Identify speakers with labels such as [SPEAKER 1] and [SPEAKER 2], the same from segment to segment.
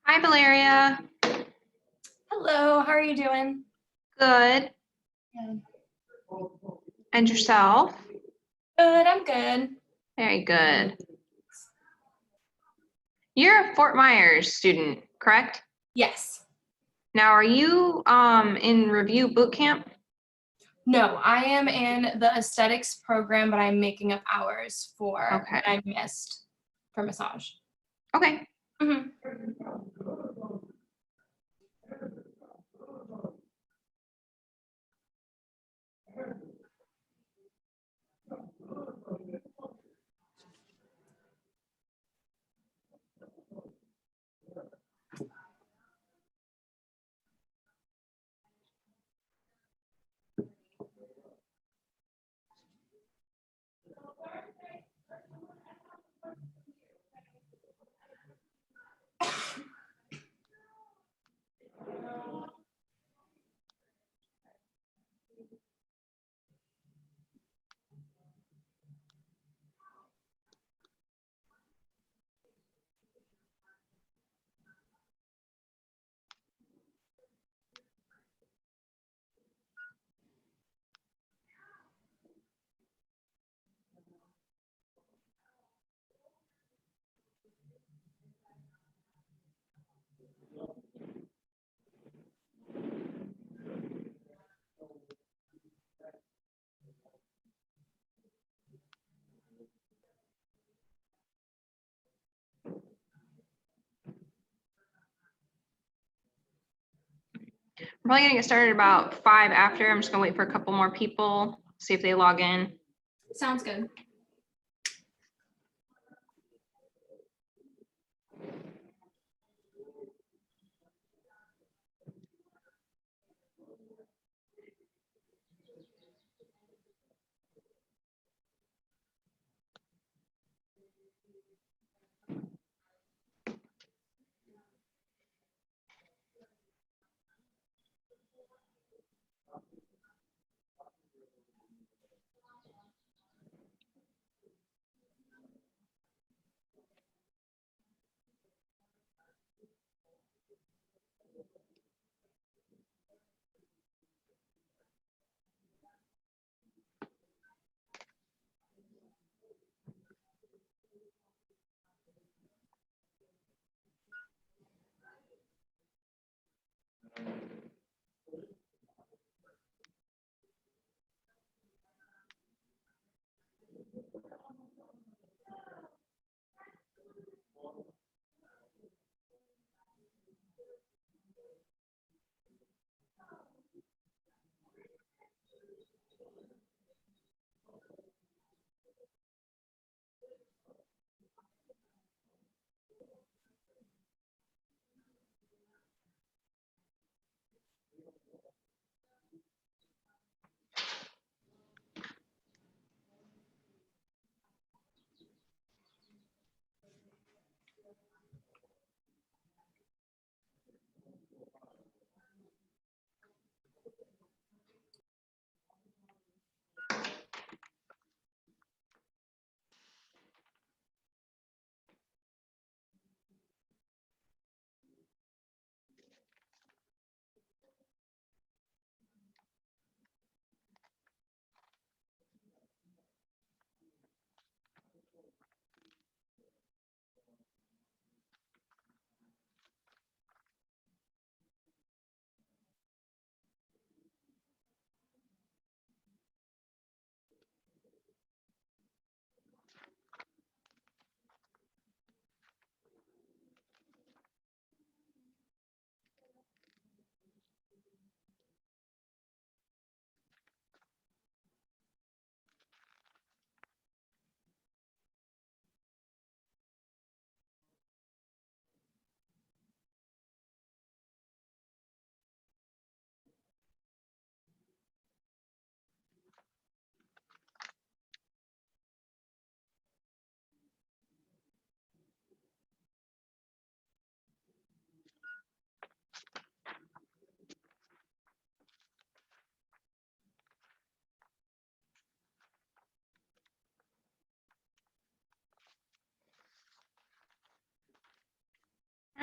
[SPEAKER 1] Hi, Valeria.
[SPEAKER 2] Hello, how are you doing?
[SPEAKER 1] Good.
[SPEAKER 2] Good.
[SPEAKER 1] And yourself?
[SPEAKER 2] Good, I'm good.
[SPEAKER 1] Very good. You're a Fort Myers student, correct?
[SPEAKER 2] Yes.
[SPEAKER 1] Now, are you in review boot camp?
[SPEAKER 2] No, I am in the aesthetics program, but I'm making up hours for
[SPEAKER 1] Okay.
[SPEAKER 2] what I missed for massage.
[SPEAKER 1] Okay.
[SPEAKER 2] Mhm.
[SPEAKER 1] We're probably gonna get started about 5 after. I'm just gonna wait for a couple more people, see if they log in.
[SPEAKER 2] Sounds good.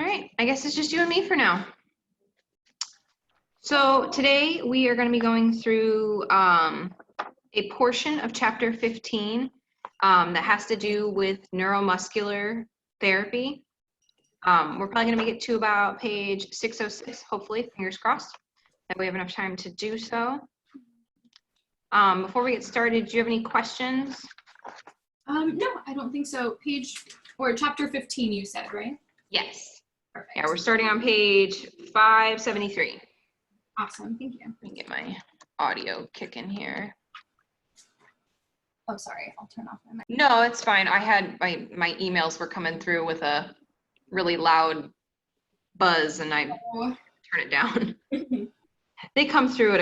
[SPEAKER 1] All right, I guess it's just you and me for now. So today we are going to be going through a portion of chapter 15 that has to do with neuromuscular therapy. We're probably going to make it to about page 606, hopefully, fingers crossed, that we have enough time to do so. Before we get started, do you have any questions?
[SPEAKER 2] No, I don't think so. Chapter 15, you said, right?
[SPEAKER 1] Yes.
[SPEAKER 2] Perfect.
[SPEAKER 1] Yeah, we're starting on page 573.
[SPEAKER 2] Awesome, thank you.
[SPEAKER 1] Let me get my audio kicking here.
[SPEAKER 2] Oh, sorry, I'll turn off my mic.
[SPEAKER 1] No, it's fine. I had my emails were coming through with a really loud buzz and I turn it down. They come through
[SPEAKER 2] at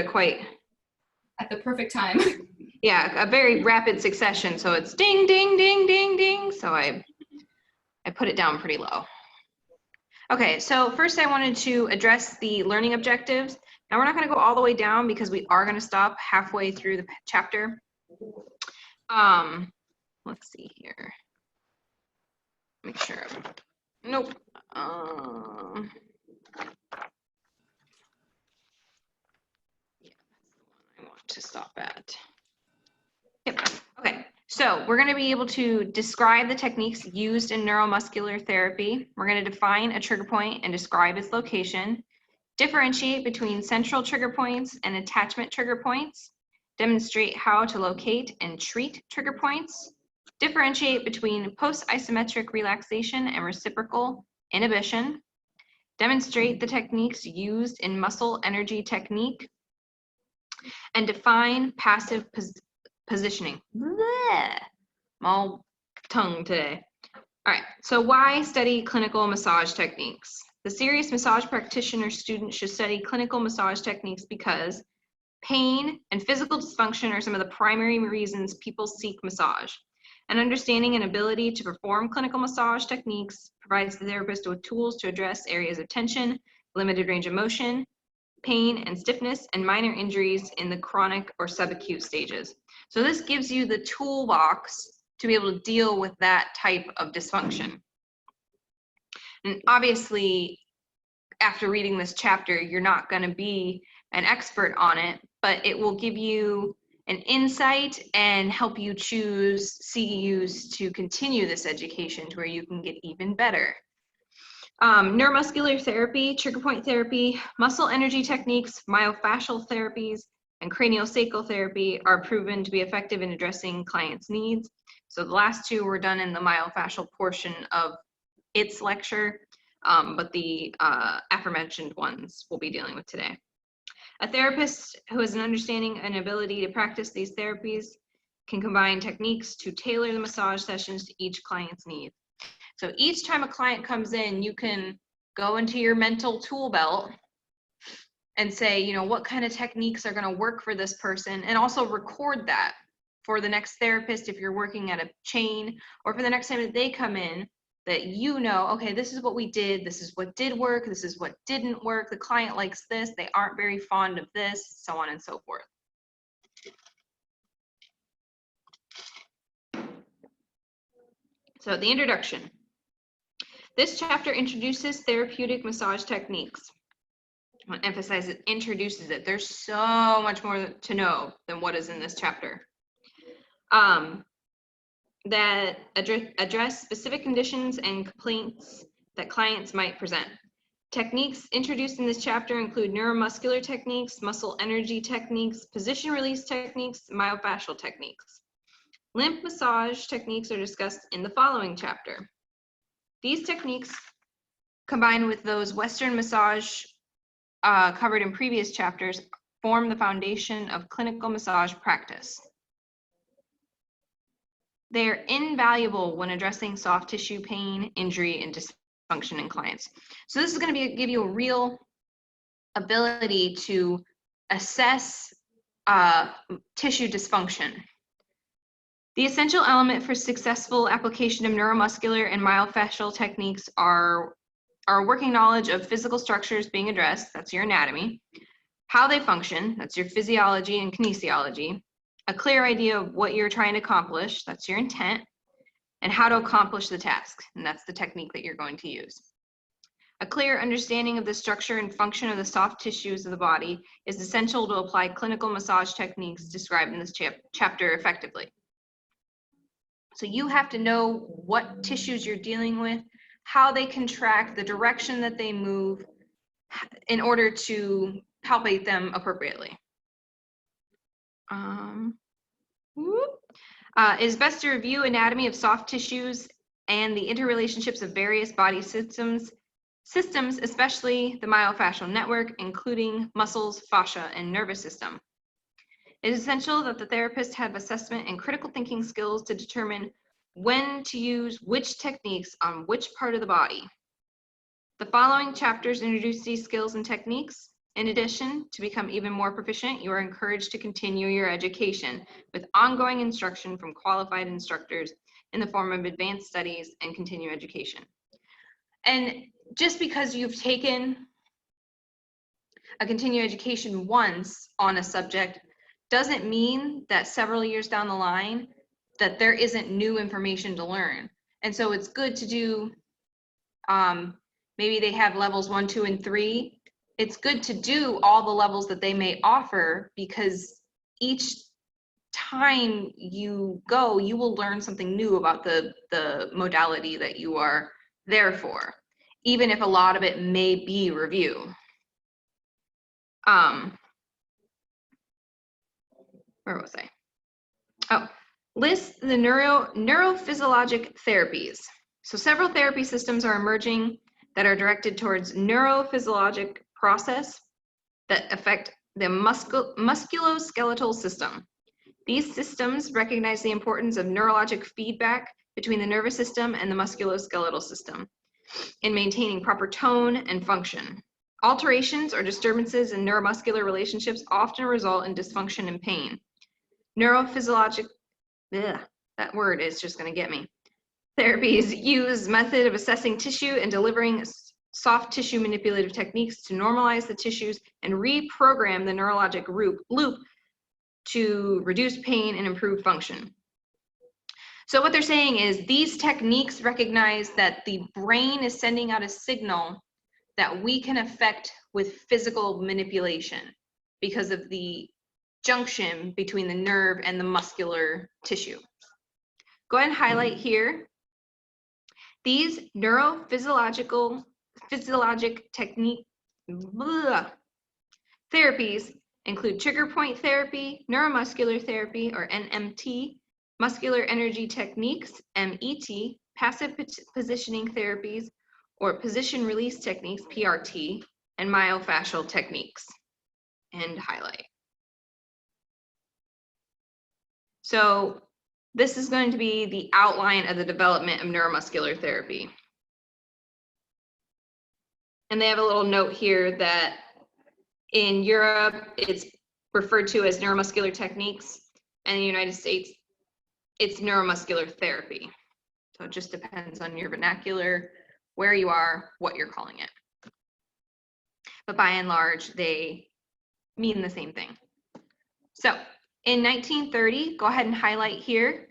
[SPEAKER 2] the perfect time.
[SPEAKER 1] Yeah, a very rapid succession. So it's ding, ding, ding, ding, ding. So I put it down pretty low. Okay, so first I wanted to address the learning objectives. Now we're not going to go all the way down because we are going to stop halfway through the chapter. Let's see here. Make sure. Nope. Yeah, that's the one I want to stop at. Yep. Okay, so we're going to be able to describe the techniques used in neuromuscular therapy. We're going to define a trigger point and describe its location, differentiate between central trigger points and attachment trigger points, demonstrate how to locate and treat trigger points, differentiate between post-isometric relaxation and reciprocal inhibition, demonstrate the techniques used in muscle energy technique, and define passive positioning. Bleh. I'm all tongue today. All right, so why study clinical massage techniques? The serious massage practitioner student should study clinical massage techniques because pain and physical dysfunction are some of the primary reasons people seek massage. And understanding and ability to perform clinical massage techniques provides the therapist with tools to address areas of tension, limited range of motion, pain and stiffness, and minor injuries in the chronic or subacute stages. So this gives you the toolbox to be able to deal with that type of dysfunction. And obviously, after reading this chapter, you're not going to be an expert on it, but it will give you an insight and help you choose CEUs to continue this education to where you can get even better. Neuromuscular therapy, trigger point therapy, muscle energy techniques, myofascial therapies, and craniosacral therapy are proven to be effective in addressing clients' needs. So the last two were done in the myofascial portion of its lecture, but the aforementioned ones we'll be dealing with today. A therapist who has an understanding and ability to practice these therapies can combine techniques to tailor the massage sessions to each client's needs. So each time a client comes in, you can go into your mental tool belt and say, you know, what kind of techniques are going to work for this person, and also record that for the next therapist if you're working at a chain, or for the next time that they come in, that you know, okay, this is what we did, this is what did work, this is what didn't work, the client likes this, they aren't very fond of this, so on and so forth. So the introduction. This chapter introduces therapeutic massage techniques. I want to emphasize it introduces it. There's so much more to know than what is in this chapter. That address specific conditions and complaints that clients might present. Techniques introduced in this chapter include neuromuscular techniques, muscle energy techniques, position release techniques, myofascial techniques. Lymph massage techniques are discussed in the following chapter. These techniques, combined with those Western massage covered in previous chapters, form the foundation of clinical massage practice. They are invaluable when addressing soft tissue pain, injury, and dysfunction in clients. So this is going to give you a real ability to assess tissue dysfunction. The essential element for successful application of neuromuscular and myofascial techniques are our working knowledge of physical structures being addressed, that's your anatomy, how they function, that's your physiology and kinesiology, a clear idea of what you're trying to accomplish, that's your intent, and how to accomplish the task, and that's the technique that you're going to use. A clear understanding of the structure and function of the soft tissues of the body is essential to apply clinical massage techniques described in this chapter effectively. So you have to know what tissues you're dealing with, how they contract, the direction that they move, in order to palpate them appropriately. It is best to review anatomy of soft tissues and the interrelationships of various body systems, especially the myofascial network, including muscles, fascia, and nervous system. It is essential that the therapist have assessment and critical thinking skills to determine when to use which techniques on which part of the body. The following chapters introduce these skills and techniques. In addition, to become even more proficient, you are encouraged to continue your education with ongoing instruction from qualified instructors in the form of advanced studies and continuing education. And just because you've taken a continuing education once on a subject doesn't mean that several years down the line that there isn't new information to learn. And so it's good to do, maybe they have levels 1, 2, and 3. It's good to do all the levels that they may offer, because each time you go, you will learn something new about the modality that you are there for, even if a lot of it may be review. Where was I? Oh, list the neurophysiologic therapies. So several therapy systems are emerging that are directed towards neurophysiologic process that affect the musculoskeletal system. These systems recognize the importance of neurologic feedback between the nervous system and the musculoskeletal system in maintaining proper tone and function. Alterations or disturbances in neuromuscular relationships often result in dysfunction and pain. Neurophysiologic, that word is just going to get me. Therapies use method of assessing tissue and delivering soft tissue manipulative techniques to normalize the tissues and reprogram the neurologic loop to reduce pain and improve function. So what they're saying is these techniques recognize that the brain is sending out a signal that we can affect with physical manipulation because of the junction between the nerve and the muscular tissue. Go ahead and highlight here. These neurophysiological physiologic technique therapies include trigger point therapy, neuromuscular therapy, or NMT, muscular energy techniques, MET, passive positioning therapies, or position release techniques, PRT, and myofascial techniques, and highlight. So this is going to be the outline of the development of neuromuscular therapy. And they have a little note here that in Europe, it's referred to as neuromuscular techniques, and in the United States, it's neuromuscular therapy. So it just depends on your vernacular, where you are, what you're calling it. But by and large, they mean the same thing. So in 1930, go ahead and highlight here,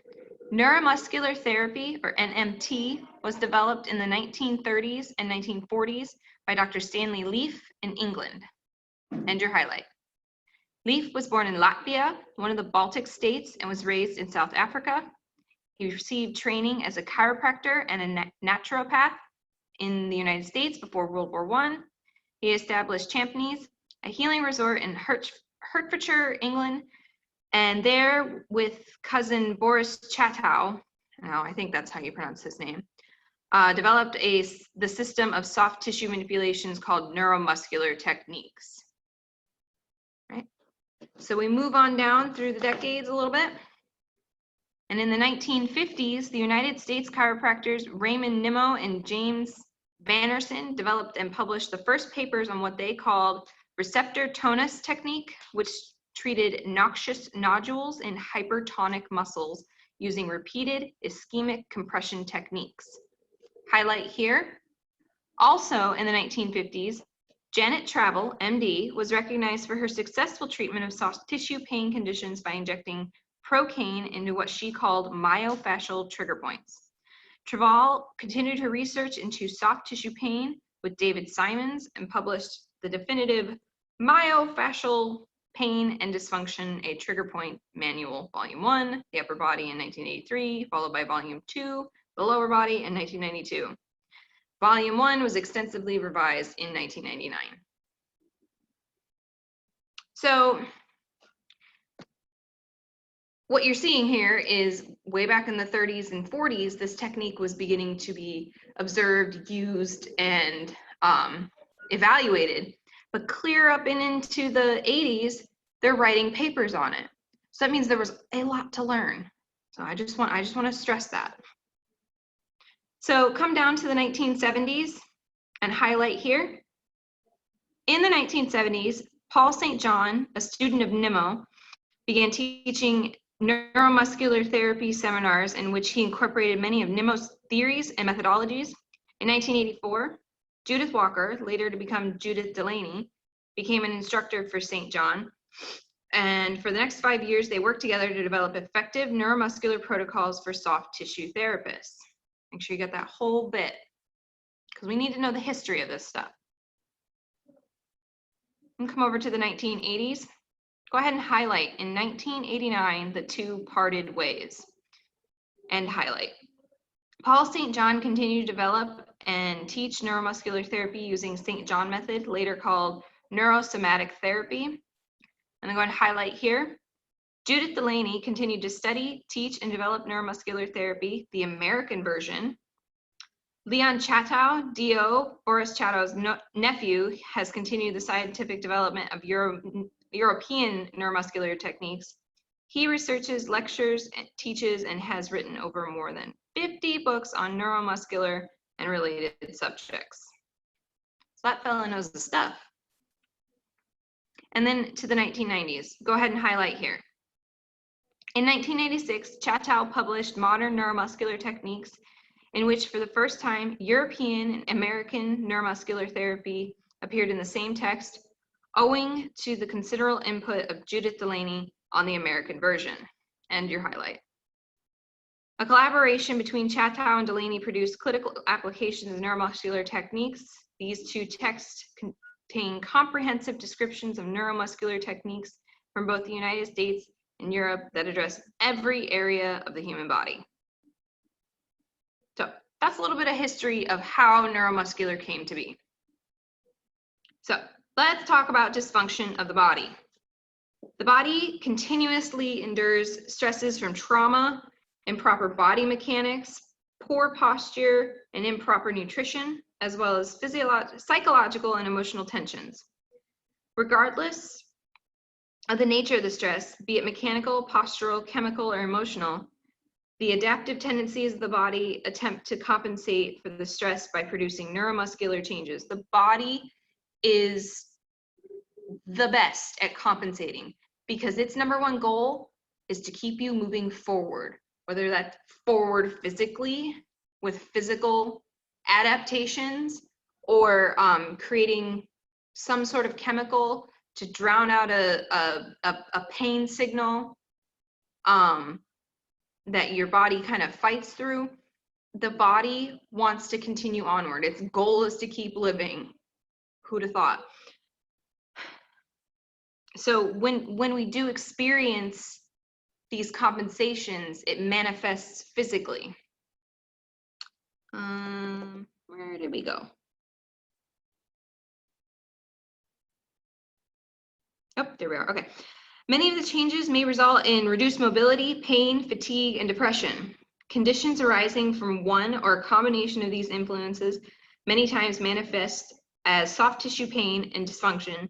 [SPEAKER 1] neuromuscular therapy, or NMT, was developed in the 1930s and 1940s by Dr. Stanley Leaf in England. And your highlight. Leaf was born in Latvia, one of the Baltic states, and was raised in South Africa. He received training as a chiropractor and a naturopath in the United States before World War I. He established Champneys, a healing resort in Hertfordshire, England, and there with cousin Boris Chatow, now I think that's how you pronounce his name, developed the system of soft tissue manipulations called neuromuscular techniques. Right? So we move on down through the decades a little bit. And in the 1950s, the United States chiropractors Raymond Nimmo and James Vannerson developed and published the first papers on what they called receptor tonus technique, which treated noxious nodules in hypertonic muscles using repeated ischemic compression techniques. Highlight here. Also in the 1950s, Janet Travel, MD, was recognized for her successful treatment of soft tissue pain conditions by injecting procaine into what she called myofascial trigger points. Travel continued her research into soft tissue pain with David Simons and published the definitive Myofascial Pain and Dysfunction, a Trigger Point Manual, Volume 1, the upper body in 1983, followed by Volume 2, the lower body in 1992. Volume 1 was extensively revised in 1999. So what you're seeing here is way back in the 30s and 40s, this technique was beginning to be observed, used, and evaluated. But clear up and into the 80s, they're writing papers on it. So that means there was a lot to learn. So I just want to stress that. So come down to the 1970s and highlight here. In the 1970s, Paul St. John, a student of Nimmo, began teaching neuromuscular therapy seminars in which he incorporated many of Nimmo's theories and methodologies. In 1984, Judith Walker, later to become Judith Delaney, became an instructor for St. John. And for the next 5 years, they worked together to develop effective neuromuscular protocols for soft tissue therapists. Make sure you get that whole bit, because we need to know the history of this stuff. And come over to the 1980s. Go ahead and highlight in 1989 the two parted ways. And highlight. Paul St. John continued to develop and teach neuromuscular therapy using St. John method, later called neurosomatic therapy. And I'm going to highlight here. Judith Delaney continued to study, teach, and develop neuromuscular therapy, the American version. Leon Chatow, D.O., Boris Chatow's nephew, has continued the scientific development of European neuromuscular techniques. He researches, lectures, teaches, and has written over more than 50 books on neuromuscular and related subjects. So that fella knows the stuff. And then to the 1990s, go ahead and highlight here. In 1986, Chatow published Modern Neuromuscular Techniques, in which for the first time, European and American neuromuscular therapy appeared in the same text, owing to the considerable input of Judith Delaney on the American version. And your highlight. A collaboration between Chatow and Delaney produced Clinical Applications of Neuromuscular Techniques. These two texts contain comprehensive descriptions of neuromuscular techniques from both the United States and Europe that address every area of the human body. So that's a little bit of history of how neuromuscular came to be. So let's talk about dysfunction of the body. The body continuously endures stresses from trauma, improper body mechanics, poor posture, and improper nutrition, as well as psychological and emotional tensions. Regardless of the nature of the stress, be it mechanical, postural, chemical, or emotional, the adaptive tendencies of the body attempt to compensate for the stress by producing neuromuscular changes. The body is the best at compensating because its number one goal is to keep you moving forward, whether that's forward physically with physical adaptations or creating some sort of chemical to drown out a pain signal that your body kind of fights through. The body wants to continue onward. Its goal is to keep living. Who'd have thought? So when we do experience these compensations, it manifests physically. Where did we go? Oh, there we are. Okay. Many of the changes may result in reduced mobility, pain, fatigue, and depression. Conditions arising from one or a combination of these influences many times manifest as soft tissue pain and dysfunction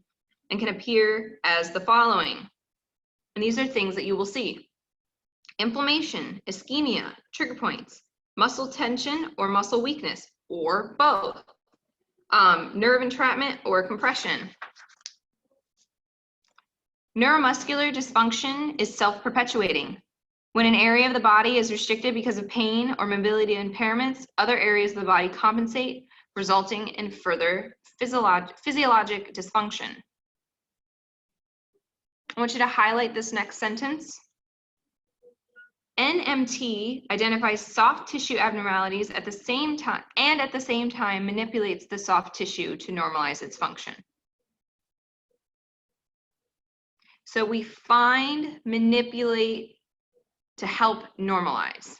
[SPEAKER 1] and can appear as the following. And these are things that you will see: inflammation, ischemia, trigger points, muscle tension or muscle weakness, or both, nerve entrapment or compression. Neuromuscular dysfunction is self-perpetuating. When an area of the body is restricted because of pain or mobility impairments, other areas of the body compensate, resulting in further physiologic dysfunction. I want you to highlight this next sentence. NMT identifies soft tissue abnormalities at the same time manipulates the soft tissue to normalize its function. So we find, manipulate to help normalize.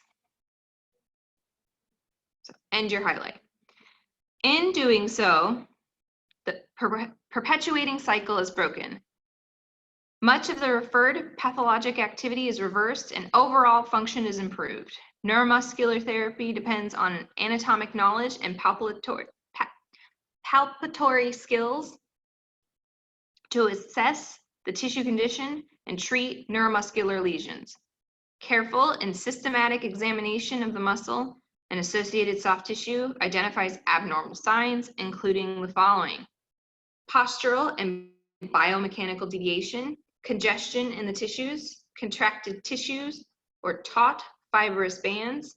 [SPEAKER 1] So end your highlight. In doing so, the perpetuating cycle is broken. Much of the referred pathologic activity is reversed and overall function is improved. Neuromuscular therapy depends on anatomic knowledge and palpatory skills to assess the tissue condition and treat neuromuscular lesions. Careful and systematic examination of the muscle and associated soft tissue identifies abnormal signs, including the following: postural and biomechanical deviation, congestion in the tissues, contracted tissues or taut fibrous bands,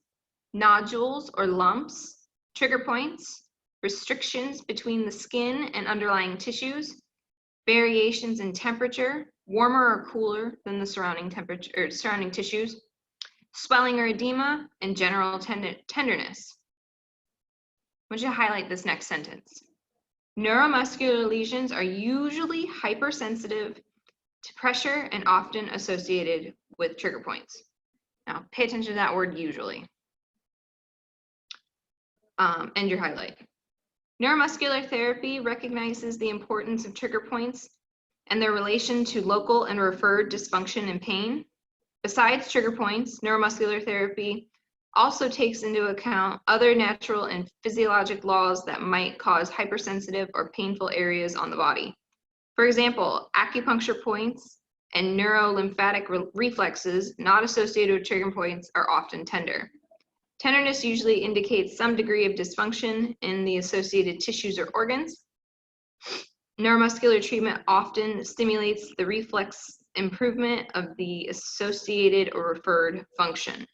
[SPEAKER 1] nodules or lumps, trigger points, restrictions between the skin and underlying tissues, variations in temperature, warmer or cooler than the surrounding temperature or surrounding tissues, swelling or edema, and general tenderness. I want you to highlight this next sentence. Neuromuscular lesions are usually hypersensitive to pressure and often associated with trigger points. Now, pay attention to that word usually. End your highlight. Neuromuscular therapy recognizes the importance of trigger points and their relation to local and referred dysfunction and pain. Besides trigger points, neuromuscular therapy also takes into account other natural and physiologic laws that might cause hypersensitive or painful areas on the body. For example, acupuncture points and neurolymphatic reflexes not associated with trigger points are often tender. Tenderness usually indicates some degree of dysfunction in the associated tissues or organs. Neuromuscular treatment often stimulates the reflex improvement of the associated or referred function.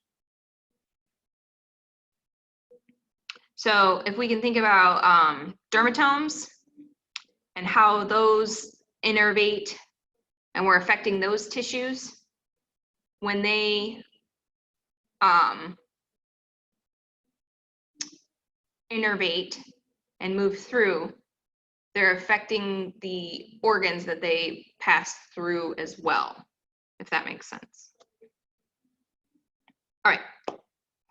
[SPEAKER 1] So if we can think about dermatomes and how those innervate and we're affecting those tissues, when they innervate and move through, they're affecting the organs that they pass through as well, if that makes sense. All right,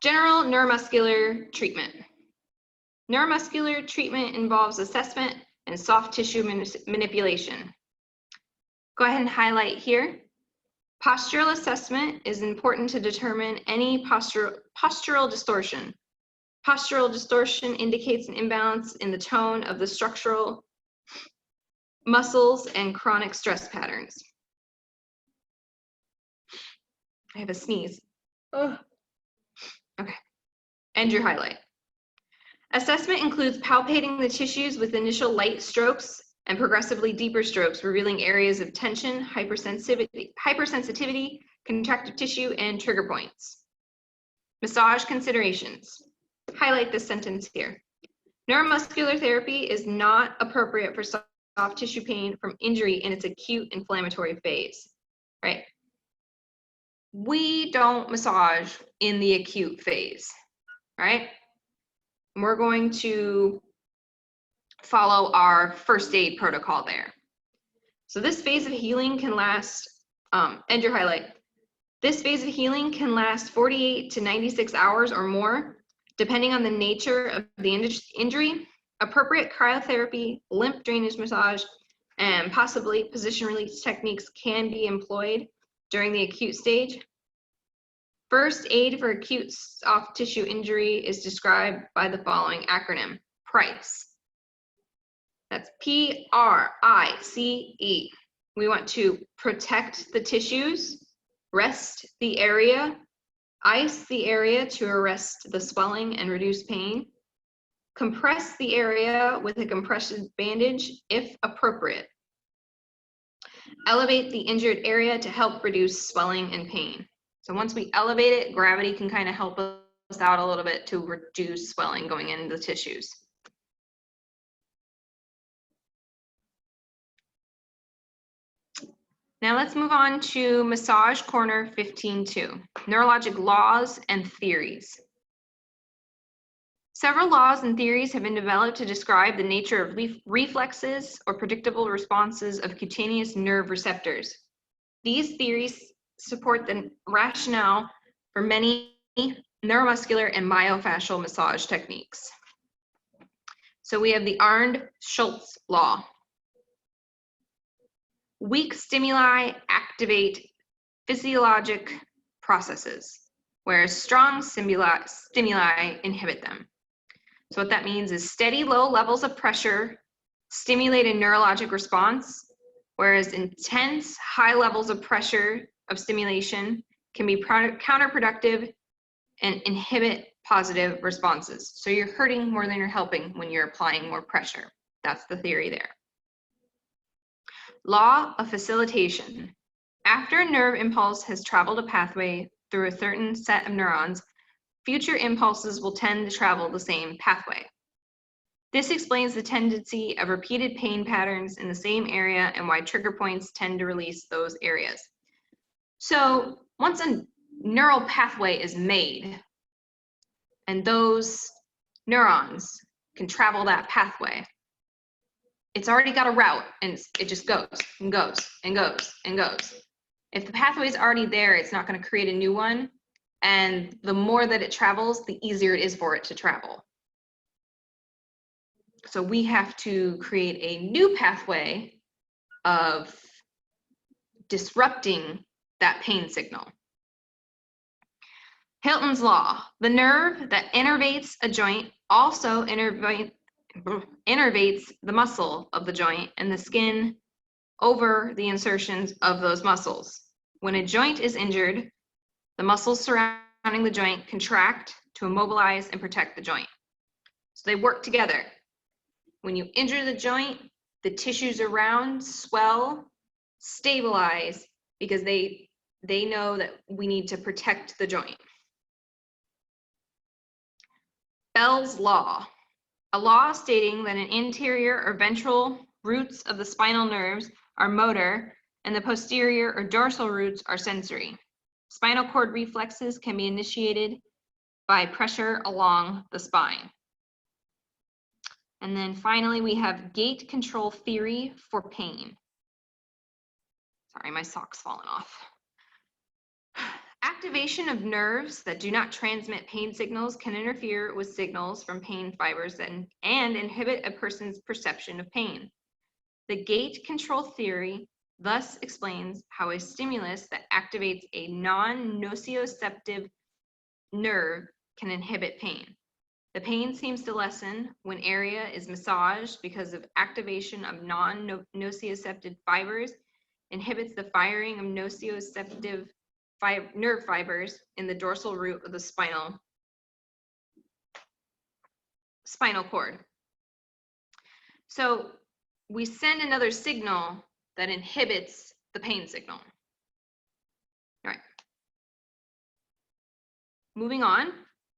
[SPEAKER 1] General neuromuscular treatment. Neuromuscular treatment involves assessment and soft tissue manipulation. Go ahead and highlight here. Postural assessment is important to determine any postural distortion. Postural distortion indicates an imbalance in the tone of the structural muscles and chronic stress patterns. I have a sneeze. Ugh. Okay, and your highlight. Assessment includes palpating the tissues with initial light strokes and progressively deeper strokes, revealing areas of tension, hypersensitivity, contractive tissue, and trigger points. Massage considerations. Highlight this sentence here. Neuromuscular therapy is not appropriate for soft tissue pain from injury in its acute inflammatory phase, right? We don't massage in the acute phase, right? We're going to follow our first aid protocol there. So this phase of healing can last, and your highlight. This phase of healing can last 48 to 96 hours or more, depending on the nature of the injury. Appropriate cryotherapy, lymph drainage massage, and possibly position release techniques can be employed during the acute stage. First aid for acute soft tissue injury is described by the following acronym: PRICE. That's PRICE. We want to protect the tissues, rest the area, ice the area to arrest the swelling and reduce pain, compress the area with a compression bandage if appropriate, elevate the injured area to help reduce swelling and pain. So once we elevate it, gravity can kind of help us out a little bit to reduce swelling going into the tissues. Now let's move on to Massage Corner 15.2, neurologic laws and theories. Several laws and theories have been developed to describe the nature of reflexes or predictable responses of cutaneous nerve receptors. These theories support the rationale for many neuromuscular and myofascial massage techniques. So we have the Arndt-Schultz law. Weak stimuli activate physiologic processes, whereas strong stimuli inhibit them. So what that means is steady low levels of pressure stimulate a neurologic response, whereas intense high levels of pressure of stimulation can be counterproductive and inhibit positive responses. So you're hurting more than you're helping when you're applying more pressure. That's the theory there. Law of facilitation. After a nerve impulse has traveled a pathway through a certain set of neurons, future impulses will tend to travel the same pathway. This explains the tendency of repeated pain patterns in the same area and why trigger points tend to release those areas. So once a neural pathway is made and those neurons can travel that pathway, it's already got a route and it just goes and goes and goes and goes. If the pathway is already there, it's not going to create a new one. And the more that it travels, the easier it is for it to travel. So we have to create a new pathway of disrupting that pain signal. Hilton's law. The nerve that innervates a joint also innervates the muscle of the joint and the skin over the insertions of those muscles. When a joint is injured, the muscles surrounding the joint contract to immobilize and protect the joint. So they work together. When you injure the joint, the tissues around swell, stabilize, because they know that we need to protect the joint. Bell's law. A law stating that an interior or ventral roots of the spinal nerves are motor and the posterior or dorsal roots are sensory. Spinal cord reflexes can be initiated by pressure along the spine. And then finally, we have gait control theory for pain. Sorry, my sock's falling off. Activation of nerves that do not transmit pain signals can interfere with signals from pain fibers and inhibit a person's perception of pain. The gate control theory thus explains how a stimulus that activates a non-nociceptive nerve can inhibit pain. The pain seems to lessen when area is massaged because of activation of non-nociceptive fibers, inhibits the firing of nociceptive nerve fibers in the dorsal root of the spinal cord. So we send another signal that inhibits the pain signal. All right. Moving on.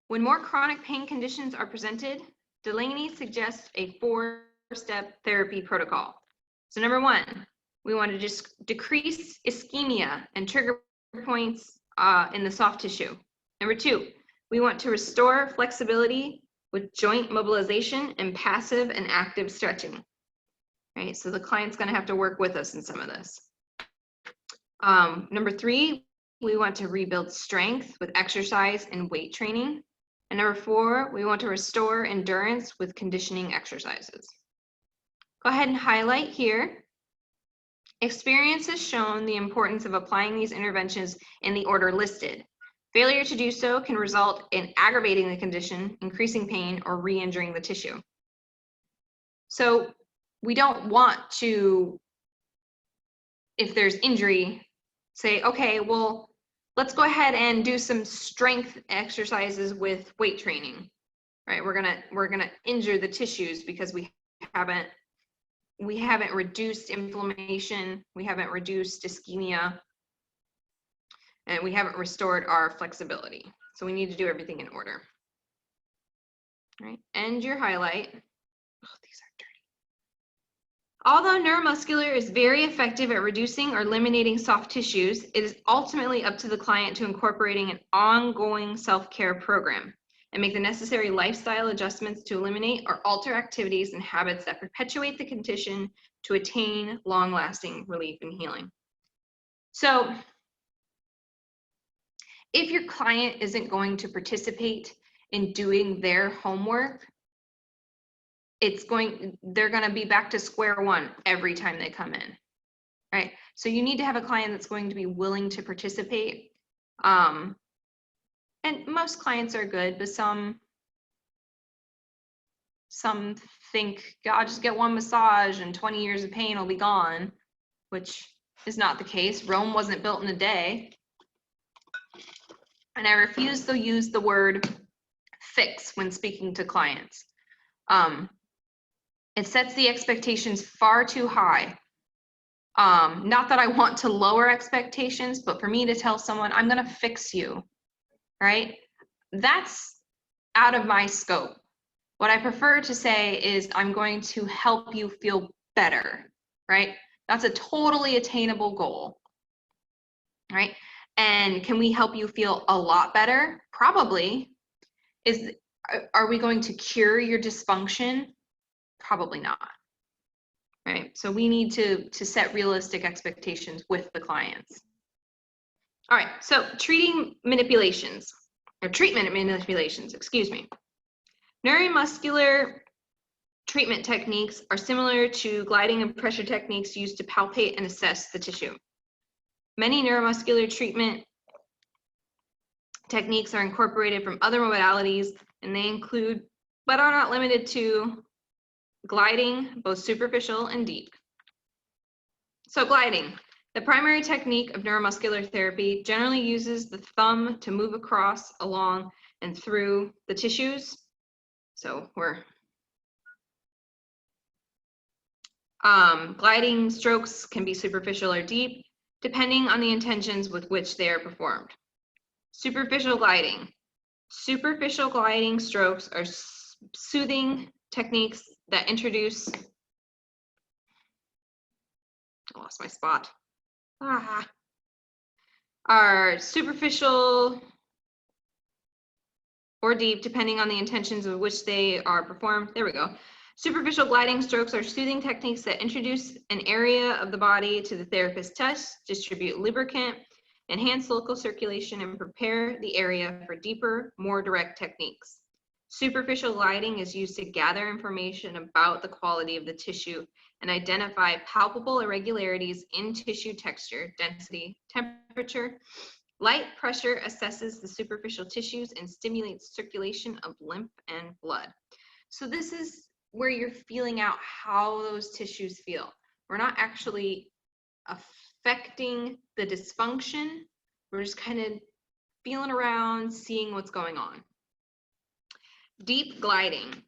[SPEAKER 1] When more chronic pain conditions are presented, Delaney suggests a 4-step therapy protocol. So number 1, we want to just decrease ischemia and trigger points in the soft tissue. Number 2, we want to restore flexibility with joint mobilization and passive and active stretching. Right, so the client's going to have to work with us in some of this. Number 3, we want to rebuild strength with exercise and weight training. And number 4, we want to restore endurance with conditioning exercises. Go ahead and highlight here. Experience has shown the importance of applying these interventions in the order listed. Failure to do so can result in aggravating the condition, increasing pain, or re-injuring the tissue. So we don't want to, if there's injury, say, okay, well, let's go ahead and do some strength exercises with weight training, right? We're gonna injure the tissues because we haven't reduced inflammation, we haven't reduced ischemia, and we haven't restored our flexibility. So we need to do everything in order. All right, end your highlight. Oh, these are dirty. Although neuromuscular is very effective at reducing or eliminating soft tissues, it is ultimately up to the client to incorporating an ongoing self-care program and make the necessary lifestyle adjustments to eliminate or alter activities and habits that perpetuate the condition to attain long-lasting relief and healing. So if your client isn't going to participate in doing their homework, they're going to be back to square one every time they come in, right? So you need to have a client that's going to be willing to participate. And most clients are good, but some think, I'll just get one massage and 20 years of pain will be gone, which is not the case. Rome wasn't built in a day. And I refuse to use the word fix when speaking to clients. It sets the expectations far too high. Not that I want to lower expectations, but for me to tell someone, I'm gonna fix you, right? That's out of my scope. What I prefer to say is I'm going to help you feel better, right? That's a totally attainable goal, right? And can we help you feel a lot better? Probably. Are we going to cure your dysfunction? Probably not, right? So we need to set realistic expectations with the clients. All right, so treatment manipulations, excuse me. Neuromuscular treatment techniques are similar to gliding and pressure techniques used to palpate and assess the tissue. Many neuromuscular treatment techniques are incorporated from other modalities, and they include, but are not limited to, gliding, both superficial and deep. So gliding, the primary technique of neuromuscular therapy, generally uses the thumb to move across, along, and through the tissues. So gliding strokes can be superficial or deep, depending on the intentions with which they are performed. Superficial gliding. Superficial gliding strokes are soothing techniques that introduce, I lost my spot, are superficial or deep, depending on the intentions of which they are performed. There we go. Superficial gliding strokes are soothing techniques that introduce an area of the body to the therapist's touch, distribute lubricant, enhance local circulation, and prepare the area for deeper, more direct techniques. Superficial gliding is used to gather information about the quality of the tissue and identify palpable irregularities in tissue texture, density, temperature. Light pressure assesses the superficial tissues and stimulates circulation of lymph and blood. So this is where you're feeling out how those tissues feel. We're not actually affecting the dysfunction. We're just kind of feeling around, seeing what's going on. Deep gliding.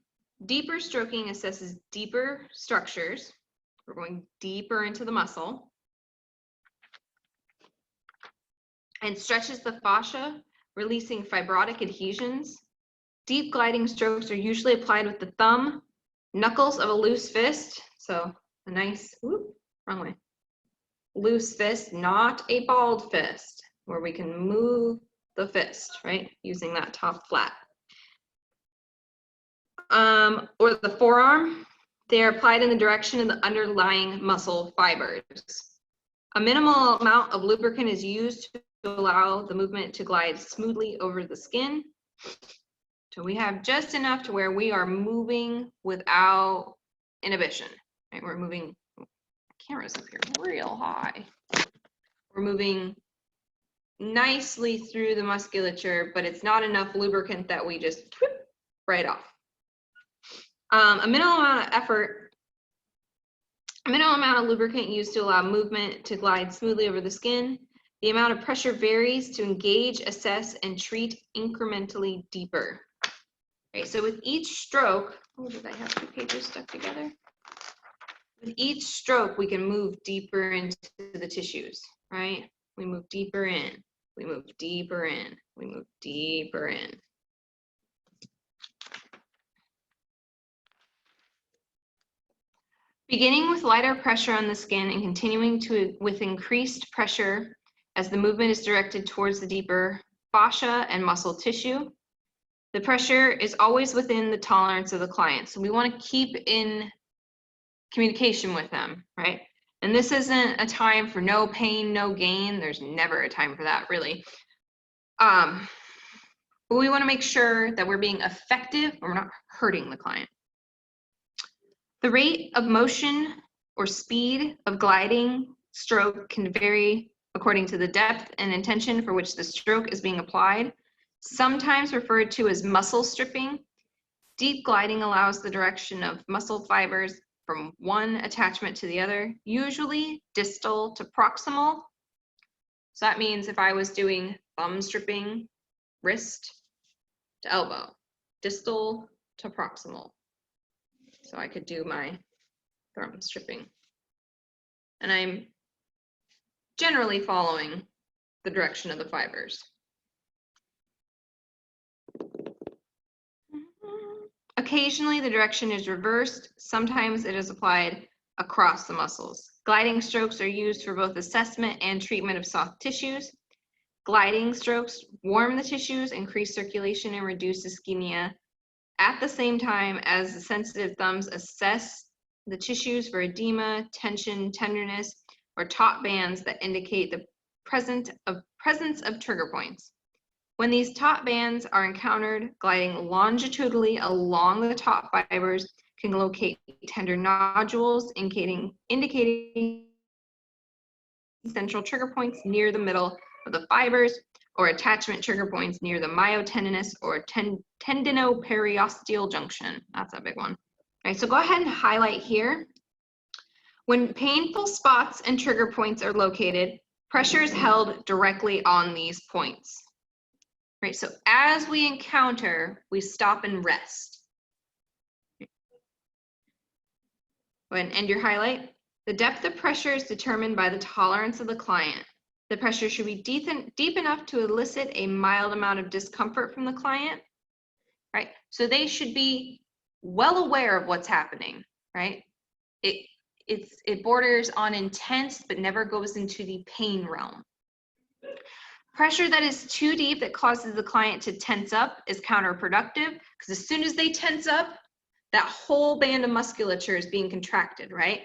[SPEAKER 1] Deeper stroking assesses deeper structures. We're going deeper into the muscle. And stretches the fascia, releasing fibrotic adhesions. Deep gliding strokes are usually applied with the thumb, knuckles of a loose fist. So a nice, wrong way. Loose fist, not a balled fist, where we can move the fist, right? Using that top flat. Or the forearm, they are applied in the direction of the underlying muscle fibers. A minimal amount of lubricant is used to allow the movement to glide smoothly over the skin. So we have just enough to where we are moving without inhibition, right? We're moving, camera's up here real high. We're moving nicely through the musculature, but it's not enough lubricant that we just whoop, right off. A minimal amount of lubricant used to allow movement to glide smoothly over the skin. The amount of pressure varies to engage, assess, and treat incrementally deeper. Okay, so with each stroke, oh, did I have two pages stuck together? With each stroke, we can move deeper into the tissues, right? We move deeper in, we move deeper in, we move deeper in. Beginning with lighter pressure on the skin and continuing with increased pressure as the movement is directed towards the deeper fascia and muscle tissue. The pressure is always within the tolerance of the client. So we want to keep in communication with them, right? And this isn't a time for no pain, no gain. There's never a time for that, really. But we want to make sure that we're being effective and we're not hurting the client. The rate of motion or speed of gliding stroke can vary according to the depth and intention for which the stroke is being applied, sometimes referred to as muscle stripping. Deep gliding allows the direction of muscle fibers from one attachment to the other, usually distal to proximal. So that means if I was doing thumb stripping, wrist to elbow, distal to proximal. So I could do my thumb stripping. And I'm generally following the direction of the fibers. Occasionally, the direction is reversed. Sometimes it is applied across the muscles. Gliding strokes are used for both assessment and treatment of soft tissues. Gliding strokes warm the tissues, increase circulation, and reduce ischemia at the same time as the sensitive thumbs assess the tissues for edema, tension, tenderness, or taut bands that indicate the presence of trigger points. When these taut bands are encountered, gliding longitudinally along the taut fibers can locate tender nodules, indicating central trigger points near the middle of the fibers, or attachment trigger points near the myotendinous or tendinoperiosteal junction. That's a big one. All right, so go ahead and highlight here. When painful spots and trigger points are located, pressure is held directly on these points. Right, so as we encounter, we stop and rest. Go ahead and end your highlight. The depth of pressure is determined by the tolerance of the client. The pressure should be deep enough to elicit a mild amount of discomfort from the client, right? So they should be well aware of what's happening, right? It borders on intense, but never goes into the pain realm. Pressure that is too deep that causes the client to tense up is counterproductive, because as soon as they tense up, that whole band of musculature is being contracted, right?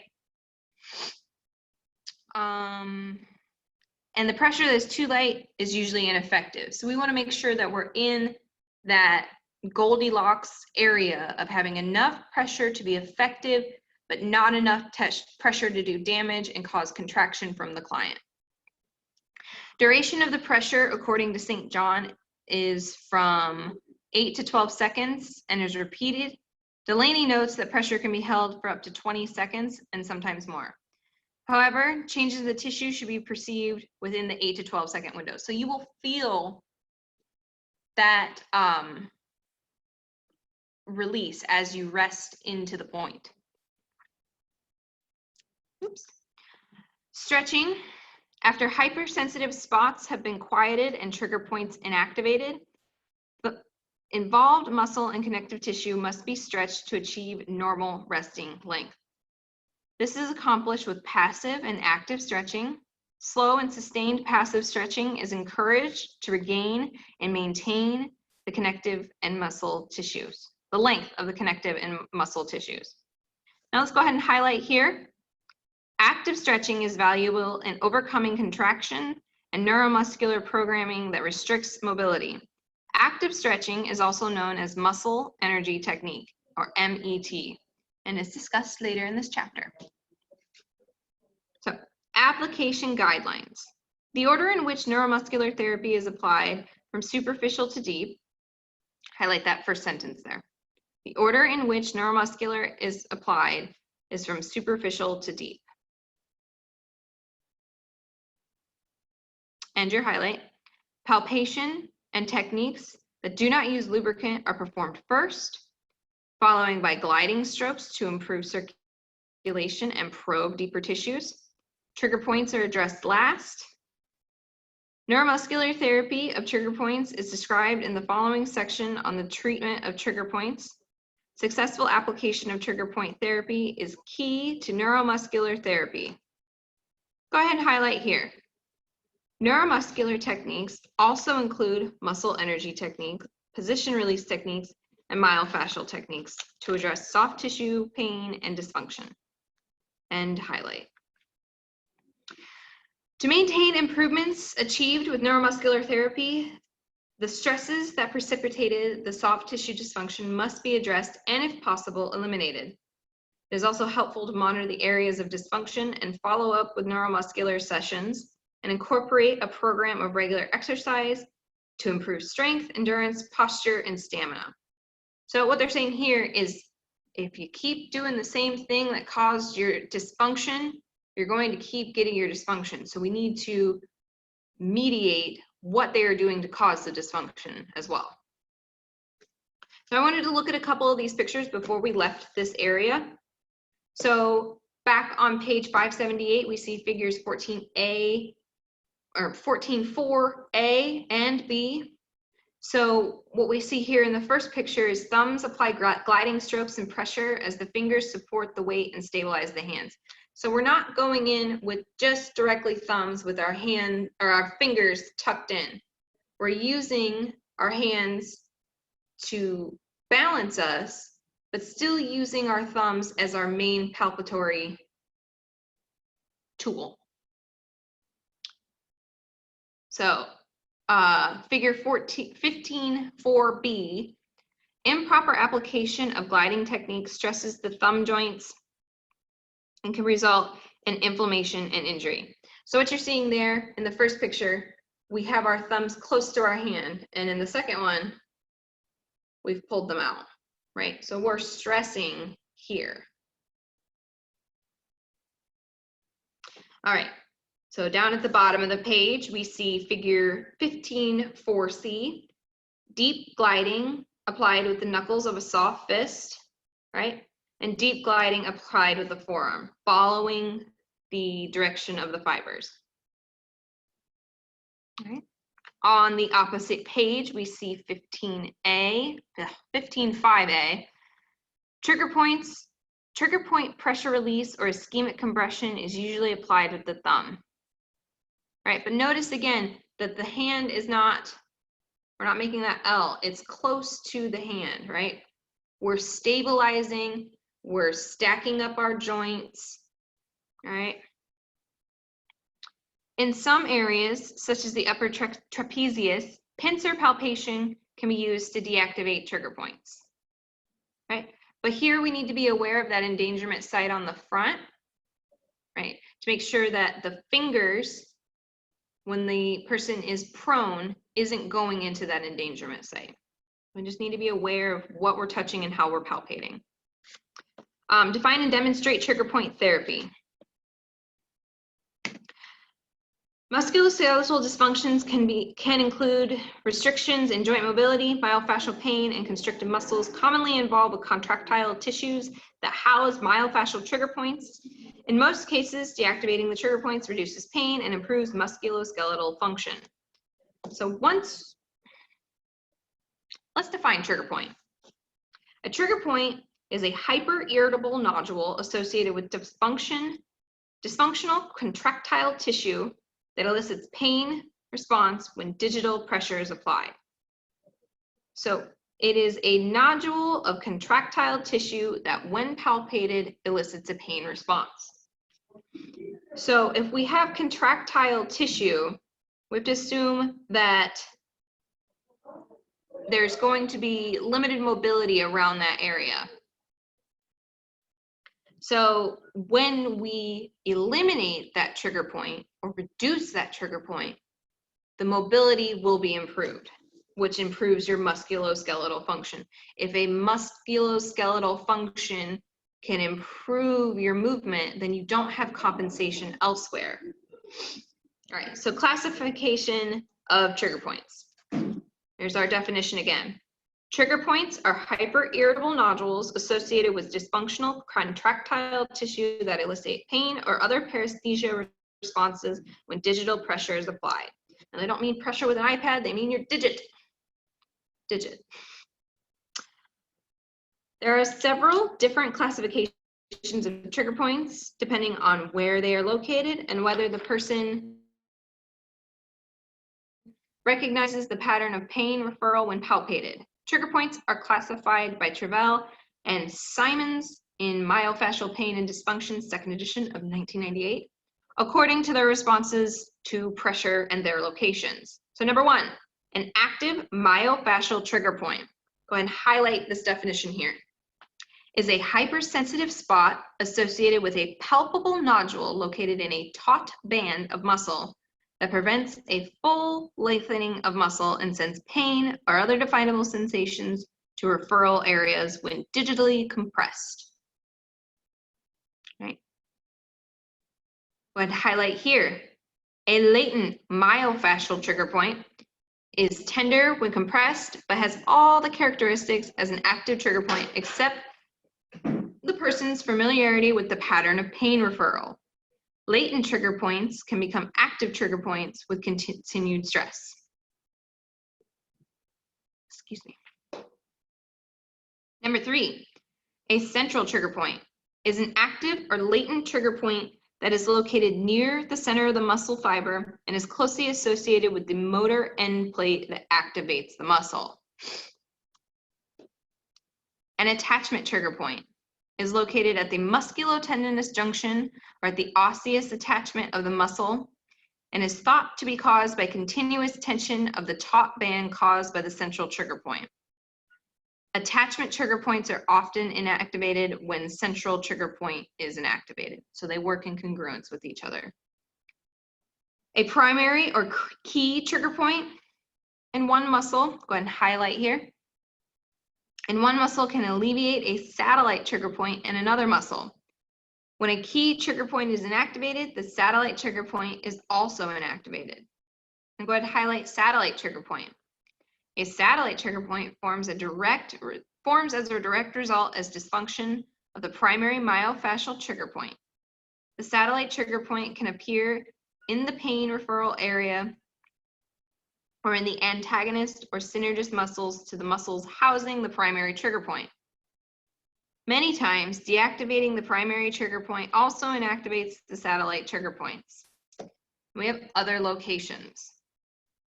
[SPEAKER 1] And the pressure that's too light is usually ineffective. So we want to make sure that we're in that Goldilocks area of having enough pressure to be effective, but not enough pressure to do damage and cause contraction from the client. Duration of the pressure, according to St. John, is from 8 to 12 seconds and is repeated. Delaney notes that pressure can be held for up to 20 seconds and sometimes more. However, changes in the tissue should be perceived within the 8 to 12 second window. So you will feel that release as you rest into the point. Oops. Stretching. After hypersensitive spots have been quieted and trigger points inactivated, the involved muscle and connective tissue must be stretched to achieve normal resting length. This is accomplished with passive and active stretching. Slow and sustained passive stretching is encouraged to regain and maintain the connective and muscle tissues, the length of the connective and muscle tissues. Now let's go ahead and highlight here. Active stretching is valuable in overcoming contraction and neuromuscular programming that restricts mobility. Active stretching is also known as muscle energy technique, or MET, and is discussed later in this chapter. So, application guidelines. The order in which neuromuscular therapy is applied from superficial to deep, highlight that first sentence there. The order in which neuromuscular is applied is from superficial to deep. And your highlight. Palpation and techniques that do not use lubricant are performed first, following by gliding strokes to improve circulation and probe deeper tissues. Trigger points are addressed last. Neuromuscular therapy of trigger points is described in the following section on the treatment of trigger points. Successful application of trigger point therapy is key to neuromuscular therapy. Go ahead and highlight here. Neuromuscular techniques also include muscle energy techniques, position release techniques, and myofascial techniques to address soft tissue pain and dysfunction. And highlight. To maintain improvements achieved with neuromuscular therapy, the stresses that precipitated the soft tissue dysfunction must be addressed and, if possible, eliminated. It is also helpful to monitor the areas of dysfunction and follow up with neuromuscular sessions and incorporate a program of regular exercise to improve strength, endurance, posture, and stamina. So what they're saying here is if you keep doing the same thing that caused your dysfunction, you're going to keep getting your dysfunction. So we need to mediate what they are doing to cause the dysfunction as well. So I wanted to look at a couple of these pictures before we left this area. So back on page 578, we see figures 14A, or 14.4A and B. So what we see here in the first picture is thumbs apply gliding strokes and pressure as the fingers support the weight and stabilize the hands. So we're not going in with just directly thumbs with our hand or our fingers tucked in. We're using our hands to balance us, but still using our thumbs as our main palpatory tool. So figure 15.4b, improper application of gliding techniques stresses the thumb joints and can result in inflammation and injury. So what you're seeing there in the first picture, we have our thumbs close to our hand, and in the second one, we've pulled them out, right? So we're stressing here. All right. So down at the bottom of the page, we see figure 15.4c, deep gliding applied with the knuckles of a soft fist, right? And deep gliding applied with the forearm, following the direction of the fibers. All right. On the opposite page, we see 15.5a, trigger points. Trigger point pressure release or ischemic compression is usually applied with the thumb. Right, but notice again that the hand is not, we're not making that L, it's close to the hand, right? We're stabilizing, we're stacking up our joints, all right? In some areas, such as the upper trapezius, pincer palpation can be used to deactivate trigger points, right? But here we need to be aware of that endangerment site on the front, right? To make sure that the fingers, when the person is prone, isn't going into that endangerment site. We just need to be aware of what we're touching and how we're palpating. Define and demonstrate trigger point therapy. Musculoskeletal dysfunctions can include restrictions in joint mobility, myofascial pain, and constricted muscles commonly involved with contractile tissues that house myofascial trigger points. In most cases, deactivating the trigger points reduces pain and improves musculoskeletal function. So let's define trigger point. A trigger point is a hyper-irritable nodule associated with dysfunctional contractile tissue that elicits pain response when digital pressure is applied. So it is a nodule of contractile tissue that when palpated elicits a pain response. So if we have contractile tissue, we have to assume that there's going to be limited mobility around that area. So when we eliminate that trigger point or reduce that trigger point, the mobility will be improved, which improves your musculoskeletal function. If a musculoskeletal function can improve your movement, then you don't have compensation elsewhere. All right, so classification of trigger points. Here's our definition again. Trigger points are hyper-irritable nodules associated with dysfunctional contractile tissue that elicit pain or other paresthesia responses when digital pressure is applied. And they don't mean pressure with an iPad, they mean your digit. There are several different classifications of trigger points depending on where they are located and whether the person recognizes the pattern of pain referral when palpated. Trigger points are classified by Travell and Simons in Myofascial Pain and Dysfunction, second edition of 1998, according to their responses to pressure and their locations. So number one, an active myofascial trigger point. Go ahead and highlight this definition here. Is a hypersensitive spot associated with a palpable nodule located in a taut band of muscle that prevents a full lengthening of muscle and sends pain or other definable sensations to referral areas when digitally compressed. Right. Go ahead and highlight here. A latent myofascial trigger point is tender when compressed, but has all the characteristics as an active trigger point except the person's familiarity with the pattern of pain referral. Latent trigger points can become active trigger points with continued stress. Excuse me. Number three, a central trigger point is an active or latent trigger point that is located near the center of the muscle fiber and is closely associated with the motor end plate that activates the muscle. An attachment trigger point is located at the musculotendinous junction or at the osseous attachment of the muscle and is thought to be caused by continuous tension of the taut band caused by the central trigger point. Attachment trigger points are often inactivated when central trigger point is inactivated, so they work in congruence with each other. A primary or key trigger point in one muscle, go ahead and highlight here. And one muscle can alleviate a satellite trigger point in another muscle. When a key trigger point is inactivated, the satellite trigger point is also inactivated. And go ahead and highlight satellite trigger point. A satellite trigger point forms as a direct result as dysfunction of the primary myofascial trigger point. The satellite trigger point can appear in the pain referral area or in the antagonist or synergist muscles to the muscles housing the primary trigger point. Many times, deactivating the primary trigger point also inactivates the satellite trigger points. We have other locations.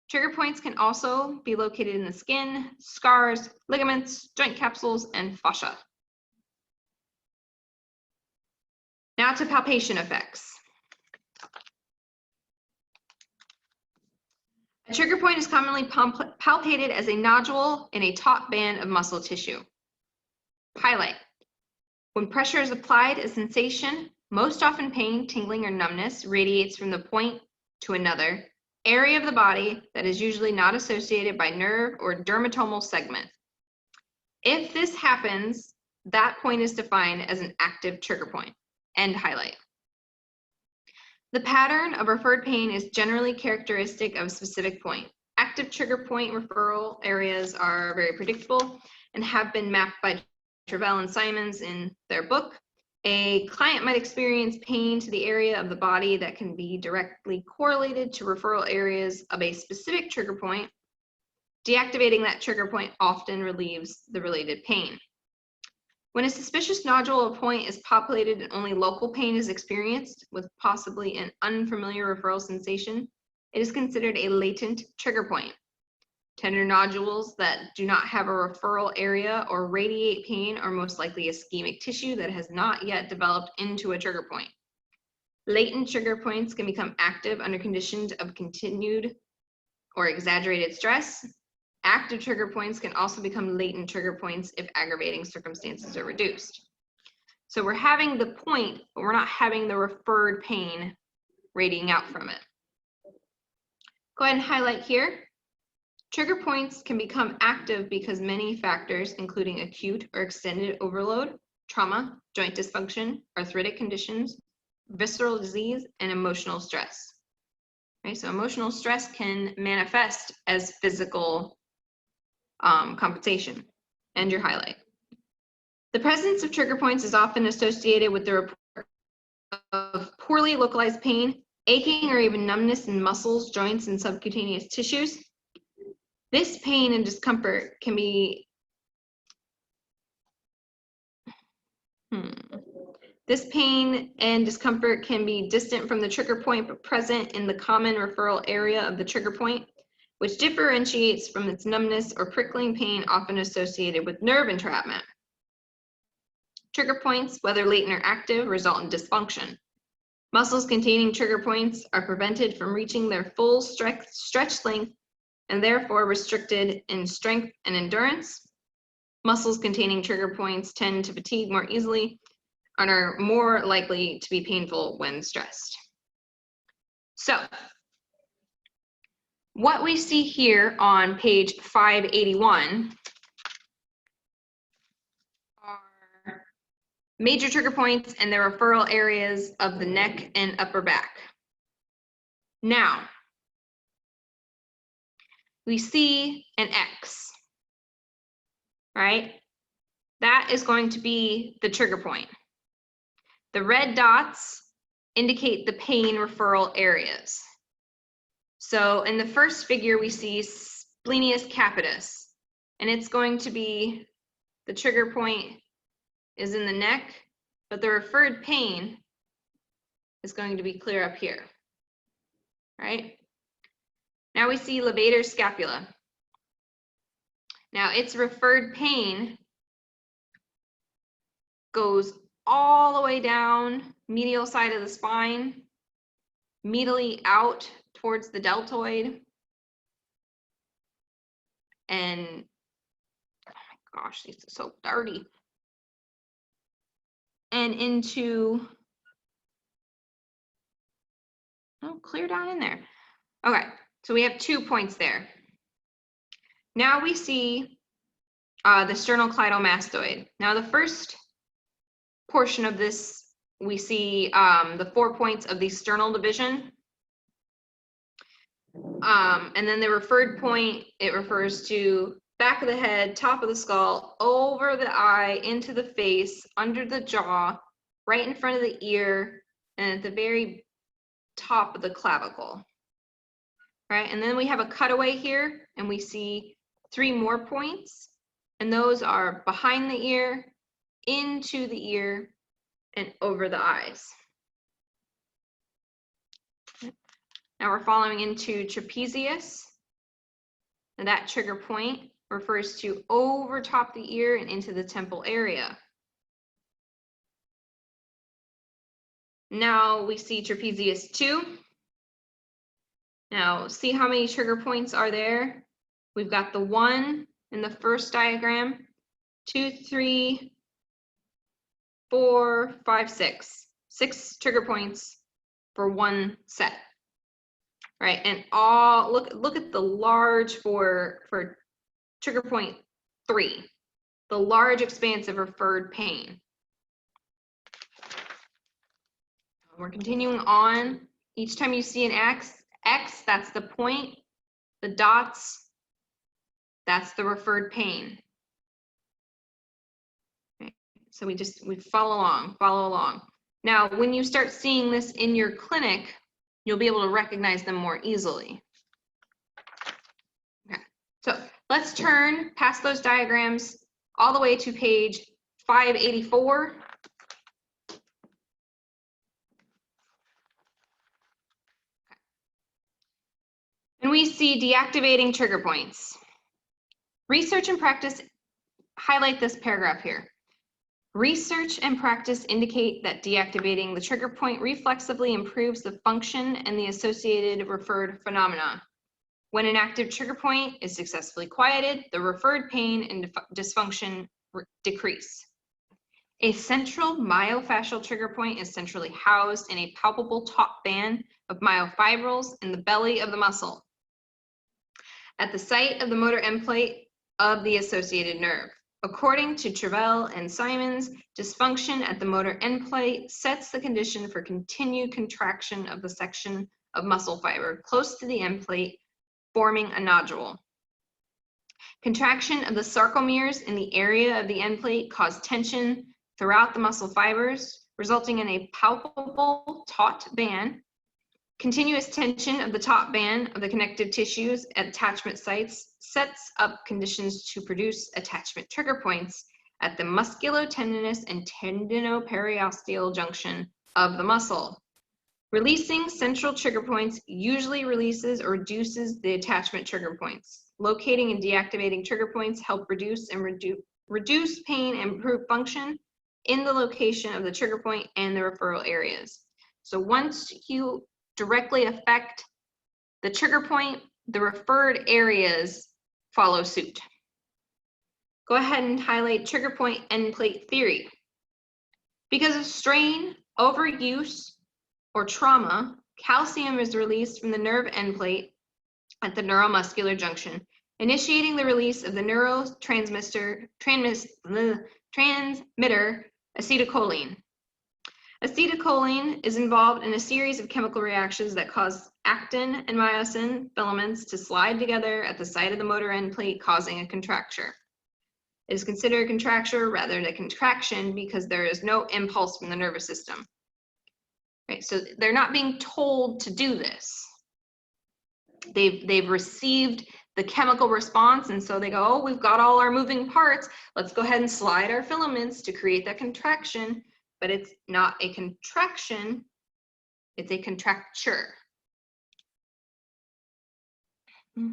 [SPEAKER 1] Trigger points can also be located in the skin, scars, ligaments, joint capsules, and fascia. Now to palpation effects. A trigger point is commonly palpated as a nodule in a top band of muscle tissue. Highlight. When pressure is applied, a sensation, most often pain, tingling, or numbness, radiates from the point to another area of the body that is usually not associated by nerve or dermatomal segment. If this happens, that point is defined as an active trigger point. End highlight. The pattern of referred pain is generally characteristic of a specific point. Active trigger point referral areas are very predictable and have been mapped by Travell and Simons in their book. A client might experience pain to the area of the body that can be directly correlated to referral areas of a specific trigger point. Deactivating that trigger point often relieves the related pain. When a suspicious nodule or point is populated and only local pain is experienced, with possibly an unfamiliar referral sensation, it is considered a latent trigger point. Tender nodules that do not have a referral area or radiate pain are most likely ischemic tissue that has not yet developed into a trigger point. Latent trigger points can become active under conditions of continued or exaggerated stress. Active trigger points can also become latent trigger points if aggravating circumstances are reduced. So we're having the point, but we're not having the referred pain radiating out from it. Go ahead and highlight here. Trigger points can become active because many factors, including acute or extended overload, trauma, joint dysfunction, arthritic conditions, visceral disease, and emotional stress. Right, so emotional stress can manifest as physical compensation. And your highlight. The presence of trigger points is often associated with the report of poorly localized pain, aching, or even numbness in muscles, joints, and subcutaneous tissues. This pain and discomfort can be distant from the trigger point but present in the common referral area of the trigger point, which differentiates from its numbness or prickling pain often associated with nerve entrapment. Trigger points, whether latent or active, result in dysfunction. Muscles containing trigger points are prevented from reaching their full stretch length and therefore restricted in strength and endurance. Muscles containing trigger points tend to fatigue more easily and are more likely to be painful when stressed. So, what we see here on page 581 are major trigger points and their referral areas of the neck and upper back. Now, we see an X, right? That is going to be the trigger point. The red dots indicate the pain referral areas. So in the first figure, we see splenius capitis, and it's going to be, the trigger point is in the neck, but the referred pain is going to be clear up here, right? Now we see levator scapula. Now its referred pain goes all the way down medial side of the spine, medially out towards the deltoid, and oh my gosh, these are so dirty, and into, oh, clear down in there. Okay, so we have 2 points there. Now we see the sternocleidomastoid. Now the first portion of this, we see the 4 points of the sternal division. And then the referred point, it refers to back of the head, top of the skull, over the eye, into the face, under the jaw, right in front of the ear, and at the very top of the clavicle. Right, and then we have a cutaway here, and we see 3 more points, and those are behind the ear, into the ear, and over the eyes. Now we're following into trapezius, and that trigger point refers to over top the ear and into the temple area. Now we see trapezius 2, Now, see how many trigger points are there? We've got the 1 in the first diagram, 2, 3, 4, 5, 6. 6 trigger points for one set. Right, and all look at the large for trigger point 3, the large expanse of referred pain. We're continuing on. Each time you see an X, that's the point. The dots, that's the referred pain. Okay. So we follow along. Now, when you start seeing this in your clinic, you'll be able to recognize them more easily. Okay, so let's turn past those diagrams all the way to page 584. And we see deactivating trigger points. Research and practice highlight this paragraph here. Research and practice indicate that deactivating the trigger point reflexively improves the function and the associated referred phenomena. When an active trigger point is successfully quieted, the referred pain and dysfunction decrease. A central myofascial trigger point is centrally housed in a palpable top band of myofibrils in the belly of the muscle, at the site of the motor end plate of the associated nerve. According to Travell and Simons, dysfunction at the motor end plate sets the condition for continued contraction of the section of muscle fiber close to the end plate, forming a nodule. Contraction of the sarcomeres in the area of the end plate cause tension throughout the muscle fibers, resulting in a palpable taut band. Continuous tension of the top band of the connective tissues at attachment sites sets up conditions to produce attachment trigger points at the musculotendinous and tendinoperiosteal junction of the muscle. Releasing central trigger points usually releases or reduces the attachment trigger points. Locating and deactivating trigger points help reduce pain and improve function in the location of the trigger point and the referral areas. So once you directly affect the trigger point, the referred areas follow suit. Go ahead and highlight trigger point end plate theory. Because of strain, overuse, or trauma, calcium is released from the nerve end plate at the neuromuscular junction, initiating the release of the neurotransmitter acetylcholine. Acetylcholine is involved in a series of chemical reactions that cause actin and myosin filaments to slide together at the site of the motor end plate, causing a contracture. It is considered a contracture rather than a contraction because there is no impulse from the nervous system. Right, so they're not being told to do this. They've received the chemical response, and so they go, oh, we've got all our moving parts. Let's go ahead and slide our filaments to create that contraction. But it's not a contraction, it's a contracture. The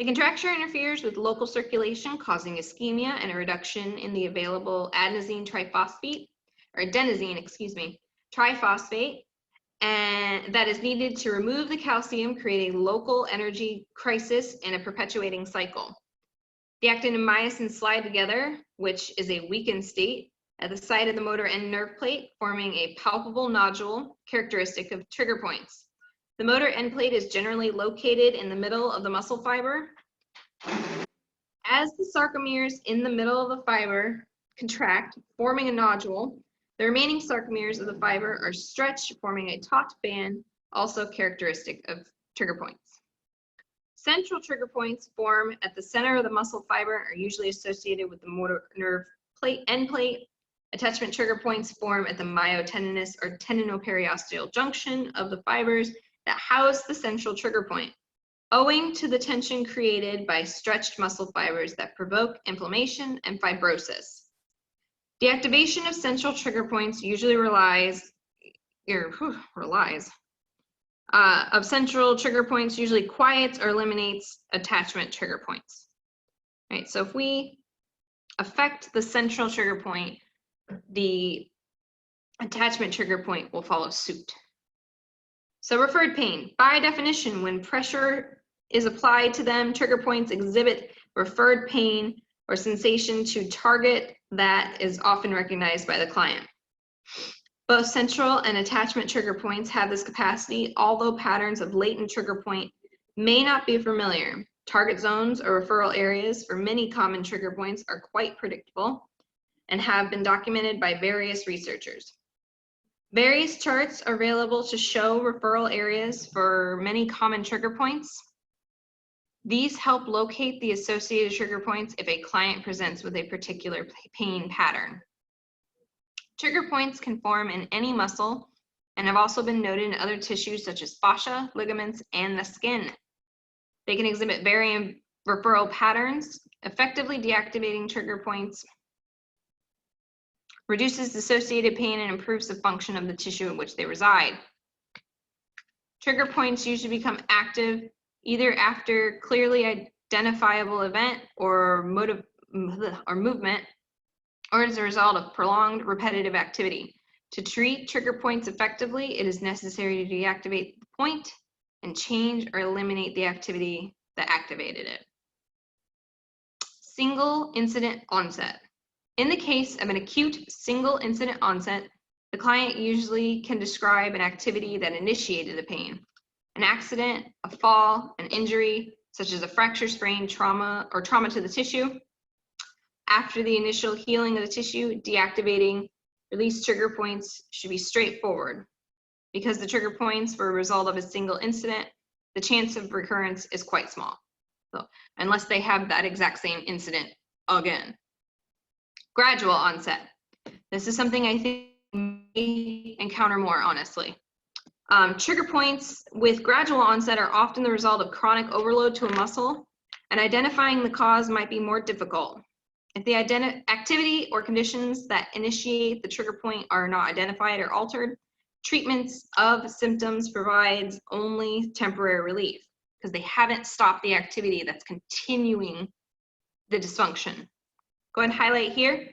[SPEAKER 1] contracture interferes with local circulation, causing ischemia and a reduction in the available adenosine triphosphate, or adenosine, triphosphate, and that is needed to remove the calcium, creating local energy crisis and a perpetuating cycle. The actin and myosin slide together, which is a weakened state, at the site of the motor end nerve plate, forming a palpable nodule characteristic of trigger points. The motor end plate is generally located in the middle of the muscle fiber. As the sarcomeres in the middle of the fiber contract, forming a nodule, the remaining sarcomeres of the fiber are stretched, forming a taut band, also characteristic of trigger points. Central trigger points form at the center of the muscle fiber, are usually associated with the motor nerve plate, end plate. Attachment trigger points form at the myotendinous or tendinoperiosteal junction of the fibers that house the central trigger point, owing to the tension created by stretched muscle fibers that provoke inflammation and fibrosis. Deactivation of central trigger points usually of central trigger points usually quiets or eliminates attachment trigger points. Right, so if we affect the central trigger point, the attachment trigger point will follow suit. So referred pain, by definition, when pressure is applied to them, trigger points exhibit referred pain or sensation to target that is often recognized by the client. Both central and attachment trigger points have this capacity, although patterns of latent trigger point may not be familiar. Target zones or referral areas for many common trigger points are quite predictable and have been documented by various researchers. Various charts are available to show referral areas for many common trigger points. These help locate the associated trigger points if a client presents with a particular pain pattern. Trigger points can form in any muscle and have also been noted in other tissues such as fascia, ligaments, and the skin. They can exhibit varying referral patterns. Effectively deactivating trigger points reduces associated pain and improves the function of the tissue in which they reside. Trigger points usually become active either after clearly identifiable event or movement, or as a result of prolonged repetitive activity. To treat trigger points effectively, it is necessary to deactivate the point and change or eliminate the activity that activated it. Single incident onset. In the case of an acute single incident onset, the client usually can describe an activity that initiated the pain. An accident, a fall, an injury, such as a fracture, sprain, trauma, or trauma to the tissue. After the initial healing of the tissue, deactivating release trigger points should be straightforward. Because the trigger points were a result of a single incident, the chance of recurrence is quite small. So, unless they have that exact same incident again. Gradual onset. This is something I think we may encounter more, honestly. Trigger points with gradual onset are often the result of chronic overload to a muscle, and identifying the cause might be more difficult. If the activity or conditions that initiate the trigger point are not identified or altered, treatments of symptoms provides only temporary relief because they haven't stopped the activity that's continuing the dysfunction. Go ahead and highlight here.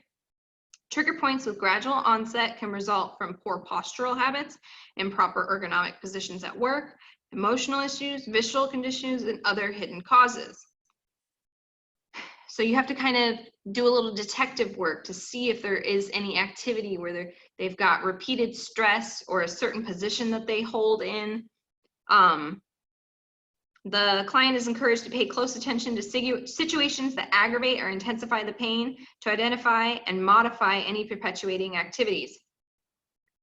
[SPEAKER 1] Trigger points with gradual onset can result from poor postural habits, improper ergonomic positions at work, emotional issues, visual conditions, and other hidden causes. So you have to kind of do a little detective work to see if there is any activity where they've got repeated stress or a certain position that they hold in. The client is encouraged to pay close attention to situations that aggravate or intensify the pain to identify and modify any perpetuating activities.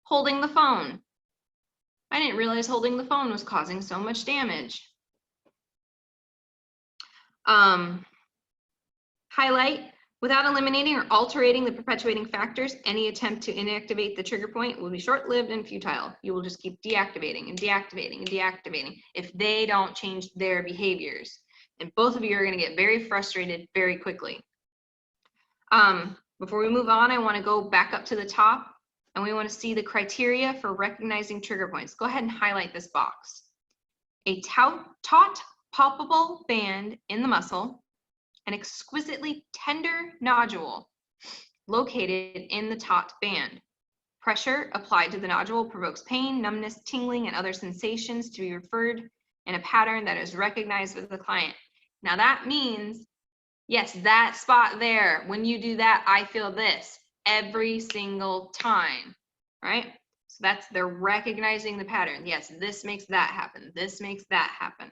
[SPEAKER 1] Holding the phone. I didn't realize holding the phone was causing so much damage. Highlight, without eliminating or altering the perpetuating factors, any attempt to inactivate the trigger point will be short-lived and futile. You will just keep deactivating and deactivating and deactivating if they don't change their behaviors. And both of you are going to get very frustrated very quickly. Before we move on, I want to go back up to the top and we want to see the criteria for recognizing trigger points. Go ahead and highlight this box. A taut, palpable band in the muscle, an exquisitely tender nodule located in the taut band. Pressure applied to the nodule provokes pain, numbness, tingling, and other sensations to be referred in a pattern that is recognized with the client. Now that means, yes, that spot there, when you do that, I feel this every single time, right? So they're recognizing the pattern. Yes, this makes that happen. This makes that happen.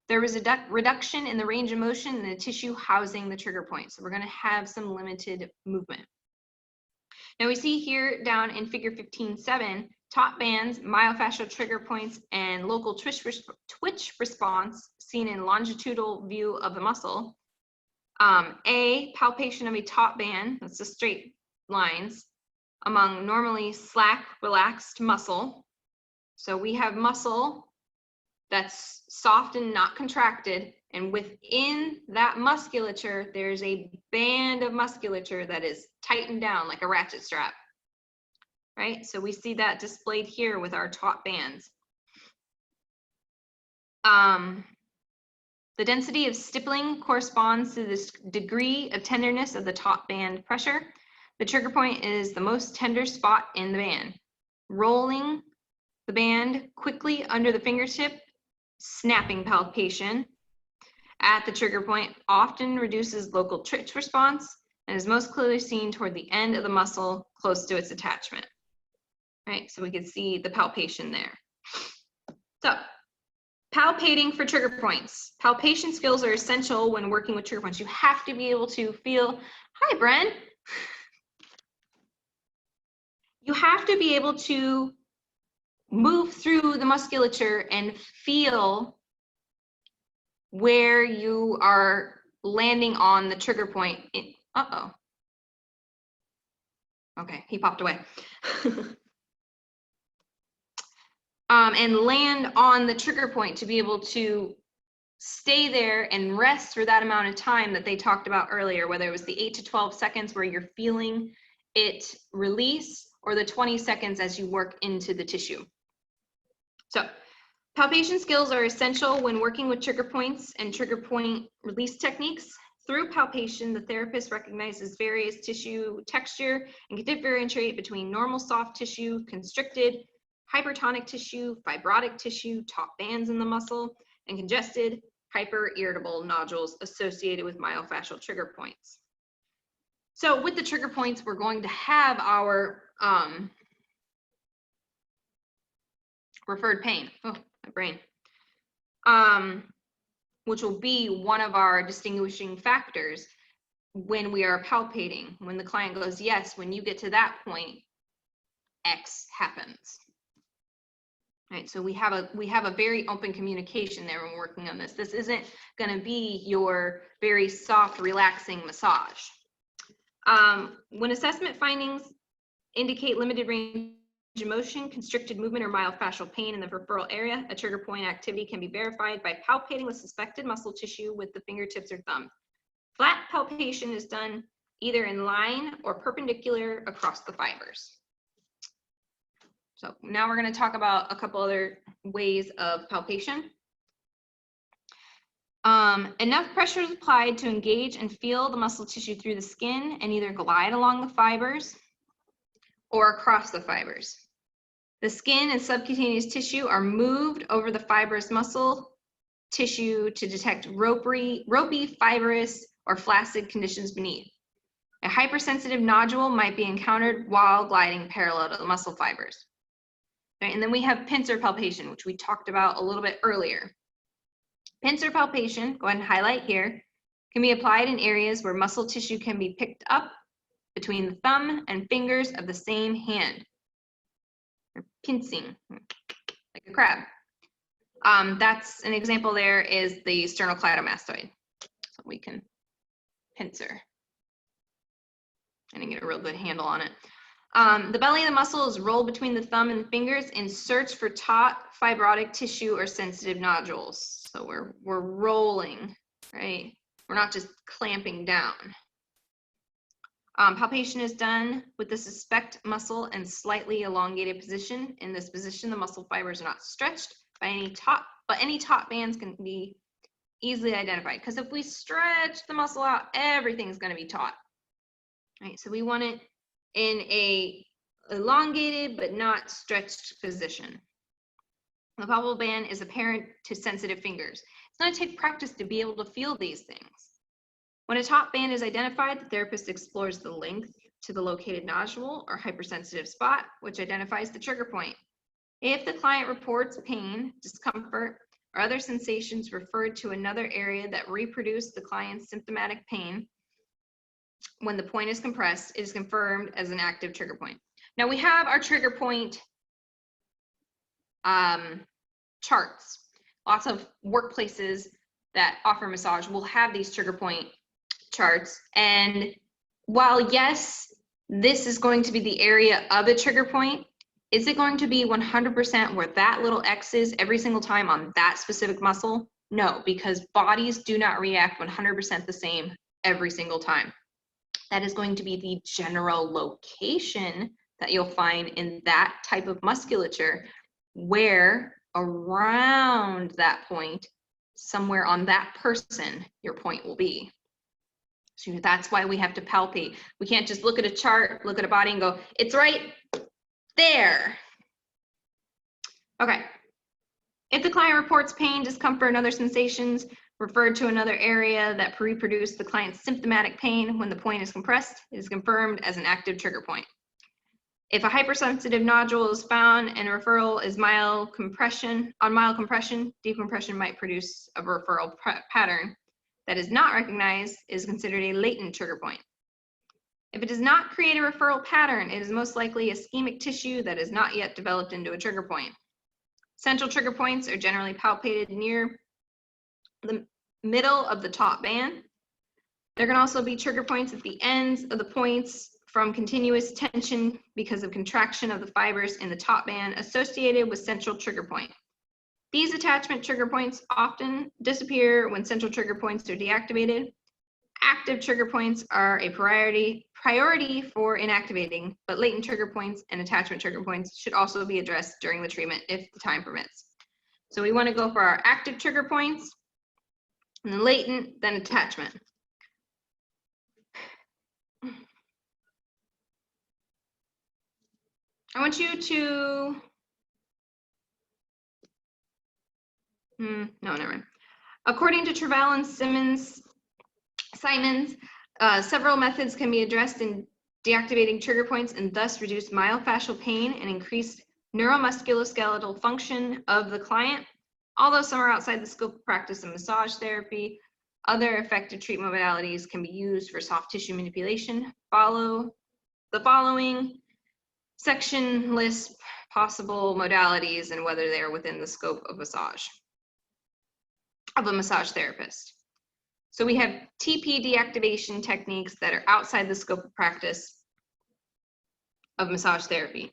[SPEAKER 1] There is a reduction in the range of motion in the tissue housing the trigger point. So we're going to have some limited movement. Now we see here down in figure 15.7, taut bands, myofascial trigger points, and local twitch response seen in longitudinal view of the muscle. A, palpation of a taut band, that's the straight lines, among normally slack, relaxed muscle. So we have muscle that's soft and not contracted, and within that musculature there's a band of musculature that is tightened down like a ratchet strap, right? So we see that displayed here with our taut bands. The density of stippling corresponds to this degree of tenderness of the taut band pressure. The trigger point is the most tender spot in the band. Rolling the band quickly under the fingertip, snapping palpation at the trigger point often reduces local twitch response and is most clearly seen toward the end of the muscle close to its attachment. Right, so we can see the palpation there. So, palpating for trigger points. Palpation skills are essential when working with trigger points. You have to be able to feel, hi, Bren. You have to be able to move through the musculature and feel where you are landing on the trigger point. Uh-oh. Okay, he popped away. And land on the trigger point to be able to stay there and rest for that amount of time that they talked about earlier, whether it was the 8 to 12 seconds where you're feeling it release or the 20 seconds as you work into the tissue. So palpation skills are essential when working with trigger points and trigger point release techniques. Through palpation, the therapist recognizes various tissue texture and can differentiate between normal soft tissue, constricted, hypertonic tissue, fibrotic tissue, taut bands in the muscle, and congested, hyper-irritable nodules associated with myofascial trigger points. So with the trigger points, we're going to have our referred pain. Oh, my brain. Which will be one of our distinguishing factors when we are palpating. When the client goes, yes, when you get to that point, X happens. Right, so we have a very open communication there when we're working on this. This isn't going to be your very soft, relaxing massage. When assessment findings indicate limited range of motion, constricted movement, or myofascial pain in the referral area, a trigger point activity can be verified by palpating the suspected muscle tissue with the fingertips or thumb. Flat palpation is done either in line or perpendicular across the fibers. So now we're going to talk about a couple other ways of palpation. Enough pressure is applied to engage and feel the muscle tissue through the skin and either glide along the fibers or across the fibers. The skin and subcutaneous tissue are moved over the fibrous muscle tissue to detect ropey, fibrous, or flaccid conditions beneath. A hypersensitive nodule might be encountered while gliding parallel to the muscle fibers. Right, and then we have pincer palpation, which we talked about a little bit earlier. Pincer palpation, go ahead and highlight here, can be applied in areas where muscle tissue can be picked up between the thumb and fingers of the same hand. Or pincing, like a crab. That's an example there is the sternocleidomastoid. So we can pincer and get a real good handle on it. The belly of the muscle is rolled between the thumb and the fingers in search for taut fibrotic tissue or sensitive nodules. So we're rolling, right? We're not just clamping down. Palpation is done with the suspect muscle and slightly elongated position. In this position, the muscle fibers are not stretched by any taut, but any taut bands can be easily identified. Because if we stretch the muscle out, everything's going to be taut. Right? So we want it in a elongated but not stretched position. The palpable band is apparent to sensitive fingers. It's going to take practice to be able to feel these things. When a taut band is identified, the therapist explores the length to the located nodule or hypersensitive spot, which identifies the trigger point. If the client reports pain, discomfort, or other sensations referred to another area that reproduce the client's symptomatic pain, when the point is compressed, it is confirmed as an active trigger point. Now we have our trigger point charts. Lots of workplaces that offer massage will have these trigger point charts. And while yes, this is going to be the area of a trigger point, is it going to be 100% where that little X is every single time on that specific muscle? No, because bodies do not react 100% the same every single time. That is going to be the general location that you'll find in that type of musculature, where around that point, somewhere on that person, your point will be. So that's why we have to palpate. We can't just look at a chart, look at a body and go, it's right there. Okay. If the client reports pain, discomfort, and other sensations referred to another area that reproduce the client's symptomatic pain when the point is compressed, it is confirmed as an active trigger point. If a hypersensitive nodule is found and referral is mild compression, decompression might produce a referral pattern that is not recognized is considered a latent trigger point. If it does not create a referral pattern, it is most likely ischemic tissue that is not yet developed into a trigger point. Central trigger points are generally palpated near the middle of the top band. There can also be trigger points at the ends of the points from continuous tension because of contraction of the fibers in the top band associated with central trigger point. These attachment trigger points often disappear when central trigger points are deactivated. Active trigger points are a priority for inactivating, but latent trigger points and attachment trigger points should also be addressed during the treatment if the time permits. So we want to go for our active trigger points, and then latent, then attachment. I want you to, no, never mind. According to Travell and Simons, several methods can be addressed in deactivating trigger points and thus reduce myofascial pain and increase neuromusculoskeletal function of the client. Although some are outside the scope of practice of massage therapy, other effective treatment modalities can be used for soft tissue manipulation. Follow the following section lists possible modalities and whether they are within the scope of a massage therapist. So we have TP deactivation techniques that are outside the scope of practice of massage therapy.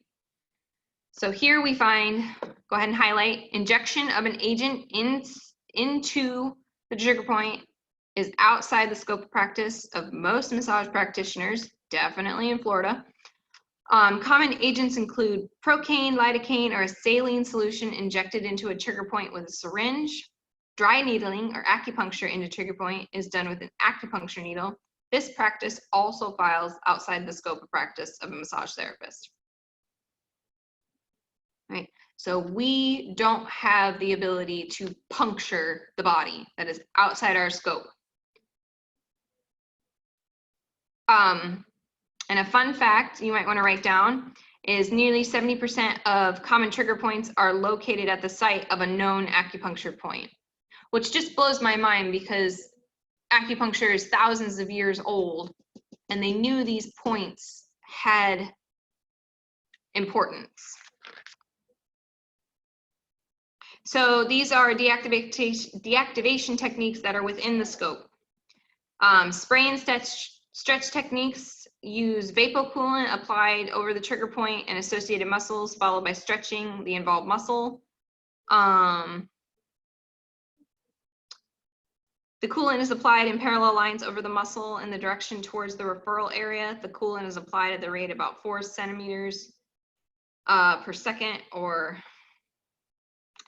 [SPEAKER 1] So here we find, go ahead and highlight, injection of an agent into the trigger point is outside the scope of practice of most massage practitioners, definitely in Florida. Common agents include procaine, lidocaine, or a saline solution injected into a trigger point with a syringe. Dry needling or acupuncture into trigger point is done with an acupuncture needle. This practice also falls outside the scope of practice of a massage therapist. Right? So we don't have the ability to puncture the body. That is outside our scope. And a fun fact you might want to write down is nearly 70% of common trigger points are located at the site of a known acupuncture point, which just blows my mind because acupuncture is thousands of years old and they knew these points had importance. So these are deactivation techniques that are within the scope. Spray and stretch techniques use vapocoolant applied over the trigger point and associated muscles, followed by stretching the involved muscle. The coolant is applied in parallel lines over the muscle in the direction towards the referral area. The coolant is applied at the rate about 4 centimeters per second, or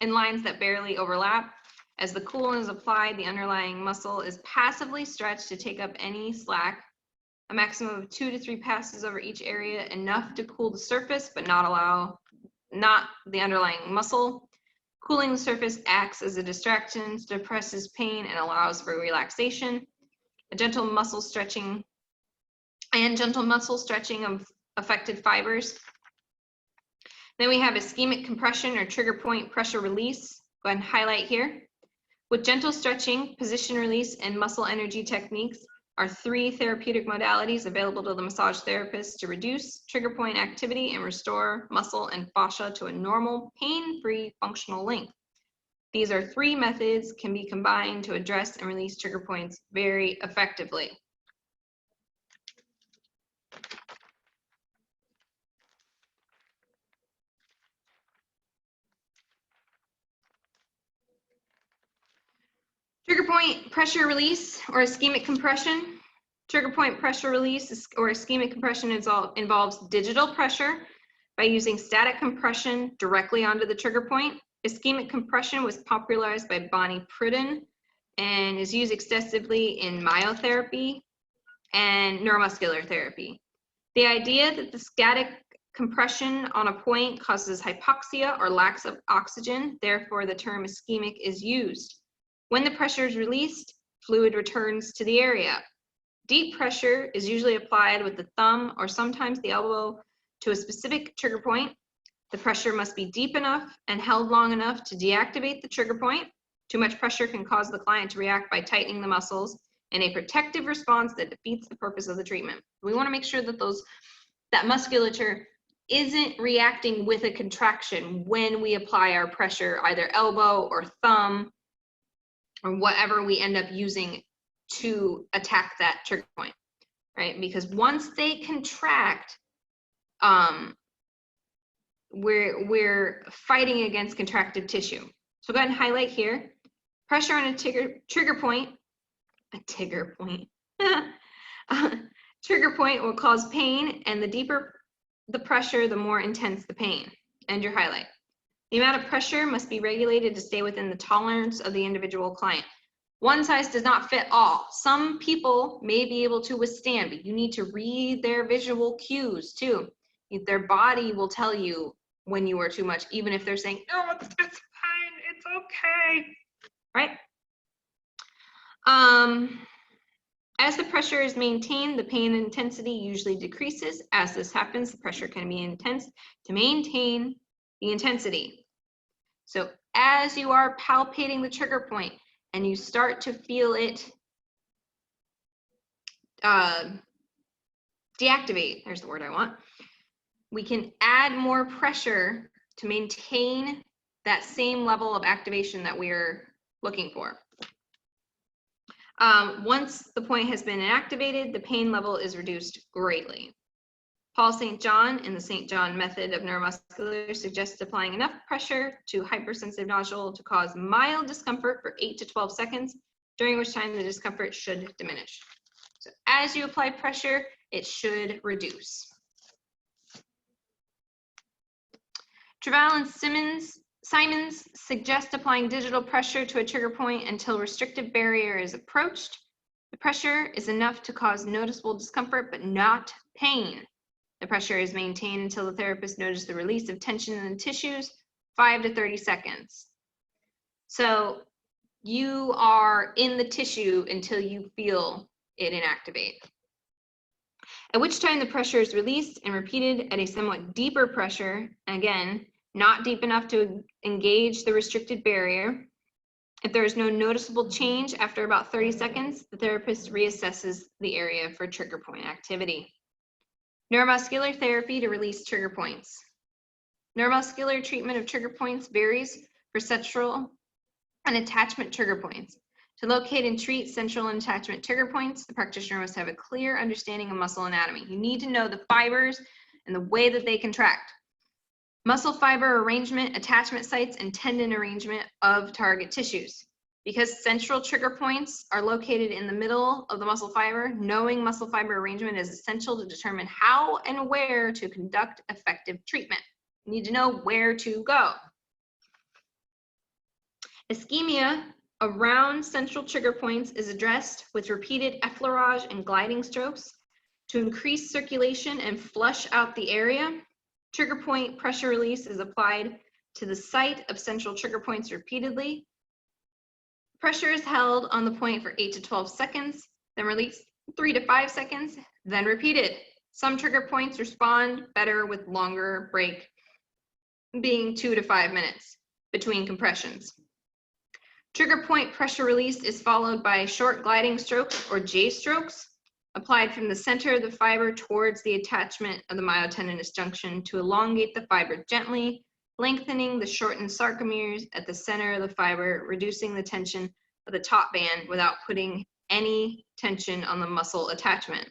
[SPEAKER 1] in lines that barely overlap. As the coolant is applied, the underlying muscle is passively stretched to take up any slack. A maximum of 2 to 3 passes over each area, enough to cool the surface, but not the underlying muscle. Cooling the surface acts as a distraction, suppresses pain, and allows for relaxation. Gentle muscle stretching of affected fibers. Then we have ischemic compression or trigger point pressure release. Go ahead and highlight here. With gentle stretching, position release, and muscle energy techniques are 3 therapeutic modalities available to the massage therapist to reduce trigger point activity and restore muscle and fascia to a normal, pain-free functional length. These are 3 methods can be combined to address and release trigger points very effectively. Trigger point pressure release or ischemic compression. Trigger point pressure release or ischemic compression involves digital pressure by using static compression directly onto the trigger point. Ischemic compression was popularized by Bonnie Pruden and is used extensively in myotherapy and neuromuscular therapy. The idea that the static compression on a point causes hypoxia or lacks of oxygen. Therefore, the term ischemic is used. When the pressure is released, fluid returns to the area. Deep pressure is usually applied with the thumb or sometimes the elbow to a specific trigger point. The pressure must be deep enough and held long enough to deactivate the trigger point. Too much pressure can cause the client to react by tightening the muscles in a protective response that defeats the purpose of the treatment. We want to make sure that that musculature isn't reacting with a contraction when we apply our pressure, either elbow or thumb or whatever we end up using to attack that trigger point, right? Because once they contract, we're fighting against contracted tissue. So go ahead and highlight here. Pressure on a trigger point will cause pain, and the deeper the pressure, the more intense the pain. End your highlight. The amount of pressure must be regulated to stay within the tolerance of the individual client. One size does not fit all. Some people may be able to withstand, but you need to read their visual cues too. Their body will tell you when you are too much, even if they're saying, "No, it's fine, it's okay," right? As the pressure is maintained, the pain intensity usually decreases. As this happens, the pressure can be intense to maintain the intensity. So as you are palpating the trigger point and you start to feel it deactivate, there's the word I want, we can add more pressure to maintain that same level of activation that we're looking for. Once the point has been inactivated, the pain level is reduced greatly. Paul St. John in the St. John method of neuromuscular suggests applying enough pressure to hypersensitive nodule to cause mild discomfort for 8 to 12 seconds, during which time the discomfort should diminish. So as you apply pressure, it should reduce. Travail and Simons suggest applying digital pressure to a trigger point until restrictive barrier is approached. The pressure is enough to cause noticeable discomfort, but not pain. The pressure is maintained until the therapist notices the release of tension in the tissues, 5 to 30 seconds. So you are in the tissue until you feel it inactivate. At which time the pressure is released and repeated at a somewhat deeper pressure, again, not deep enough to engage the restricted barrier. If there is no noticeable change after about 30 seconds, the therapist reassesses the area for trigger point activity. Neuromuscular therapy to release trigger points. Neuromuscular treatment of trigger points varies for central and attachment trigger points. To locate and treat central and attachment trigger points, the practitioner must have a clear understanding of muscle anatomy. You need to know the fibers and the way that they contract. Muscle fiber arrangement, attachment sites, and tendon arrangement of target tissues. Because central trigger points are located in the middle of the muscle fiber, knowing muscle fiber arrangement is essential to determine how and where to conduct effective treatment. You need to know where to go. Ischemia around central trigger points is addressed with repeated effleurage and gliding strokes to increase circulation and flush out the area. Trigger point pressure release is applied to the site of central trigger points repeatedly. Pressure is held on the point for 8 to 12 seconds, then released 3 to 5 seconds, then repeated. Some trigger points respond better with longer break, being 2 to 5 minutes between compressions. Trigger point pressure release is followed by short gliding strokes or J strokes, applied from the center of the fiber towards the attachment of the myotendinous junction to elongate the fiber gently, lengthening the shortened sarcomeres at the center of the fiber, reducing the tension of the top band without putting any tension on the muscle attachment.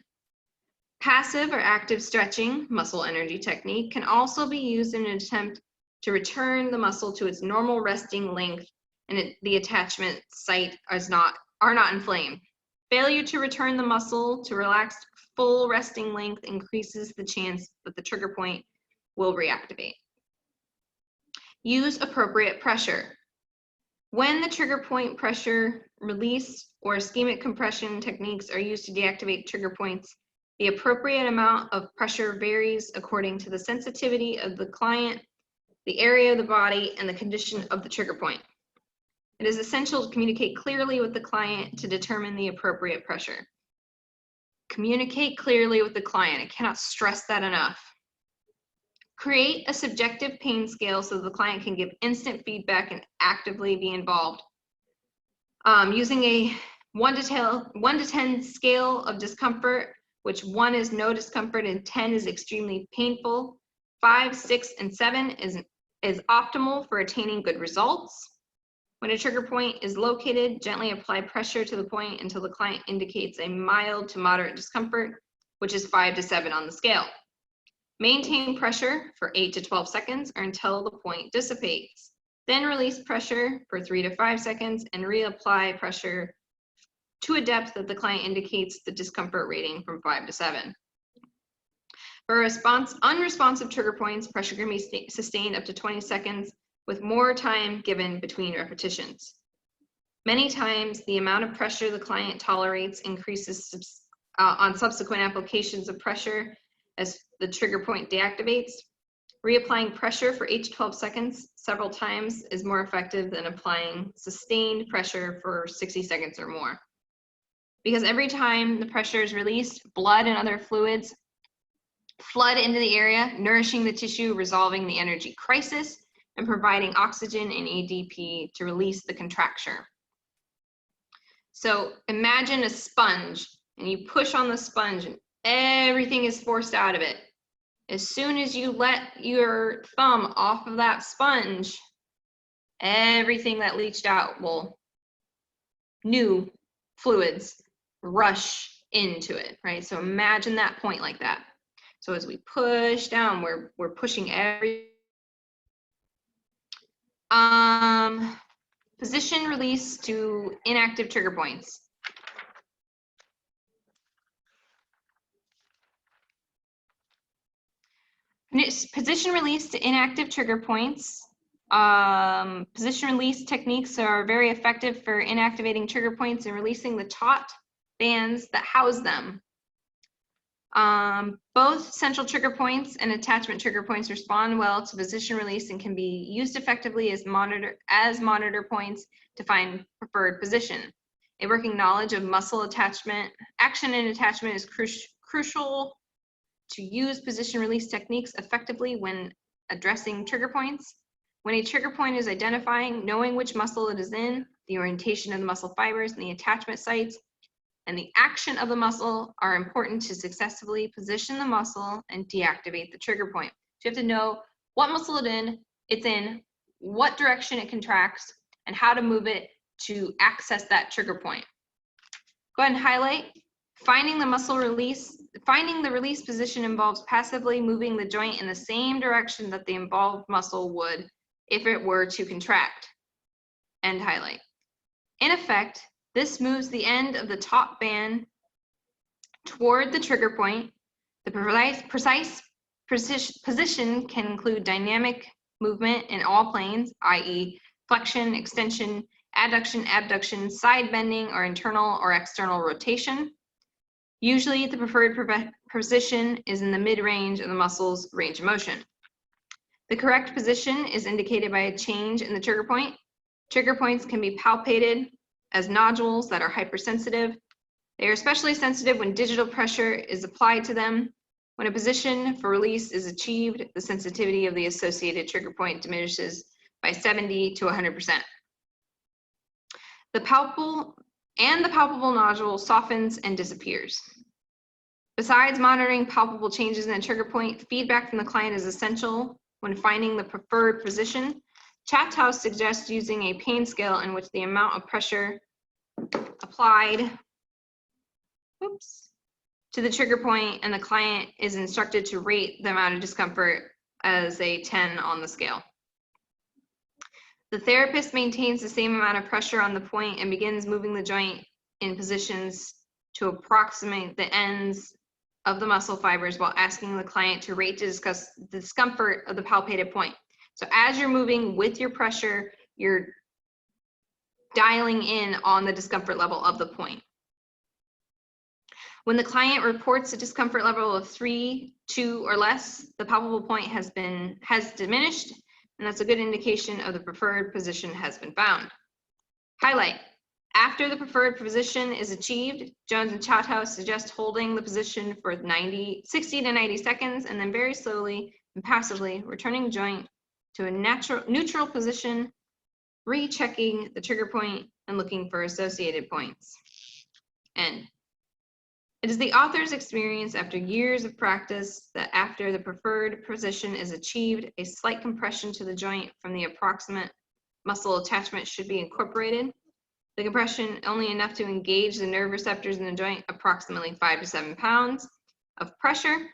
[SPEAKER 1] Passive or active stretching, muscle energy technique, can also be used in an attempt to return the muscle to its normal resting length and the attachment site are not inflamed. Failure to return the muscle to relaxed full resting length increases the chance that the trigger point will reactivate. Use appropriate pressure. When the trigger point pressure release or ischemic compression techniques are used to deactivate trigger points, The appropriate amount of pressure varies according to the sensitivity of the client, the area of the body, and the condition of the trigger point. It is essential to communicate clearly with the client to determine the appropriate pressure. Communicate clearly with the client. I cannot stress that enough. Create a subjective pain scale so the client can give instant feedback and actively be involved. Using a 1 to 10 scale of discomfort, which 1 is no discomfort and 10 is extremely painful. 5, 6, and 7 is optimal for attaining good results. When a trigger point is located, gently apply pressure to the point until the client indicates a mild to moderate discomfort, which is 5 to 7 on the scale. Maintain pressure for 8 to 12 seconds or until the point dissipates. Then release pressure for 3 to 5 seconds and reapply pressure to a depth that the client indicates the discomfort rating from 5 to 7. For unresponsive trigger points, pressure can be sustained up to 20 seconds with more time given between repetitions. Many times, the amount of pressure the client tolerates increases on subsequent applications of pressure as the trigger point deactivates. Reapplying pressure for 8 to 12 seconds several times is more effective than applying sustained pressure for 60 seconds or more. Because every time the pressure is released, blood and other fluids flood into the area, nourishing the tissue, resolving the energy crisis, and providing oxygen and ADP to release the contracture. So imagine a sponge, and you push on the sponge and everything is forced out of it. As soon as you let your thumb off of that sponge, everything that leached out will, new fluids rush into it, right? So imagine that point like that. So as we push down, we're pushing every position release to inactive trigger points. Position release to inactive trigger points. Position release techniques are very effective for inactivating trigger points and releasing the taut bands that house them. Both central trigger points and attachment trigger points respond well to position release and can be used effectively as monitor points to find preferred position. A working knowledge of muscle attachment, action and attachment is crucial to use position release techniques effectively when addressing trigger points. When a trigger point is identifying, knowing which muscle it is in, the orientation of the muscle fibers and the attachment sites, and the action of the muscle are important to successfully position the muscle and deactivate the trigger point. So you have to know what muscle it's in, what direction it contracts, and how to move it to access that trigger point. Go ahead and highlight. Finding the release position involves passively moving the joint in the same direction that the involved muscle would if it were to contract. And highlight. In effect, this moves the end of the top band toward the trigger point. The precise position can include dynamic movement in all planes, i.e. flexion, extension, adduction, abduction, side bending, or internal or external rotation. Usually, the preferred position is in the mid-range of the muscle's range of motion. The correct position is indicated by a change in the trigger point. Trigger points can be palpated as nodules that are hypersensitive. They are especially sensitive when digital pressure is applied to them. When a position for release is achieved, the sensitivity of the associated trigger point diminishes by 70 to 100%. The palpable nodule softens and disappears. Besides monitoring palpable changes in the trigger point, feedback from the client is essential when finding the preferred position. Chathouse suggests using a pain scale in which the amount of pressure applied to the trigger point and the client is instructed to rate the amount of discomfort as a 10 on the scale. The therapist maintains the same amount of pressure on the point and begins moving the joint in positions to approximate the ends of the muscle fibers while asking the client to rate to discuss the discomfort of the palpated point. So as you're moving with your pressure, you're dialing in on the discomfort level of the point. When the client reports a discomfort level of 3, 2, or less, the palpable point has diminished, and that's a good indication of the preferred position has been found. Highlight. After the preferred position is achieved, Jones and Chathouse suggest holding the position for 60 to 90 seconds and then very slowly and passively returning the joint to a neutral position, rechecking the trigger point and looking for associated points. End. It is the author's experience after years of practice that after the preferred position is achieved, a slight compression to the joint from the approximate muscle attachment should be incorporated. The compression only enough to engage the nerve receptors in the joint, approximately 5 to 7 pounds of pressure.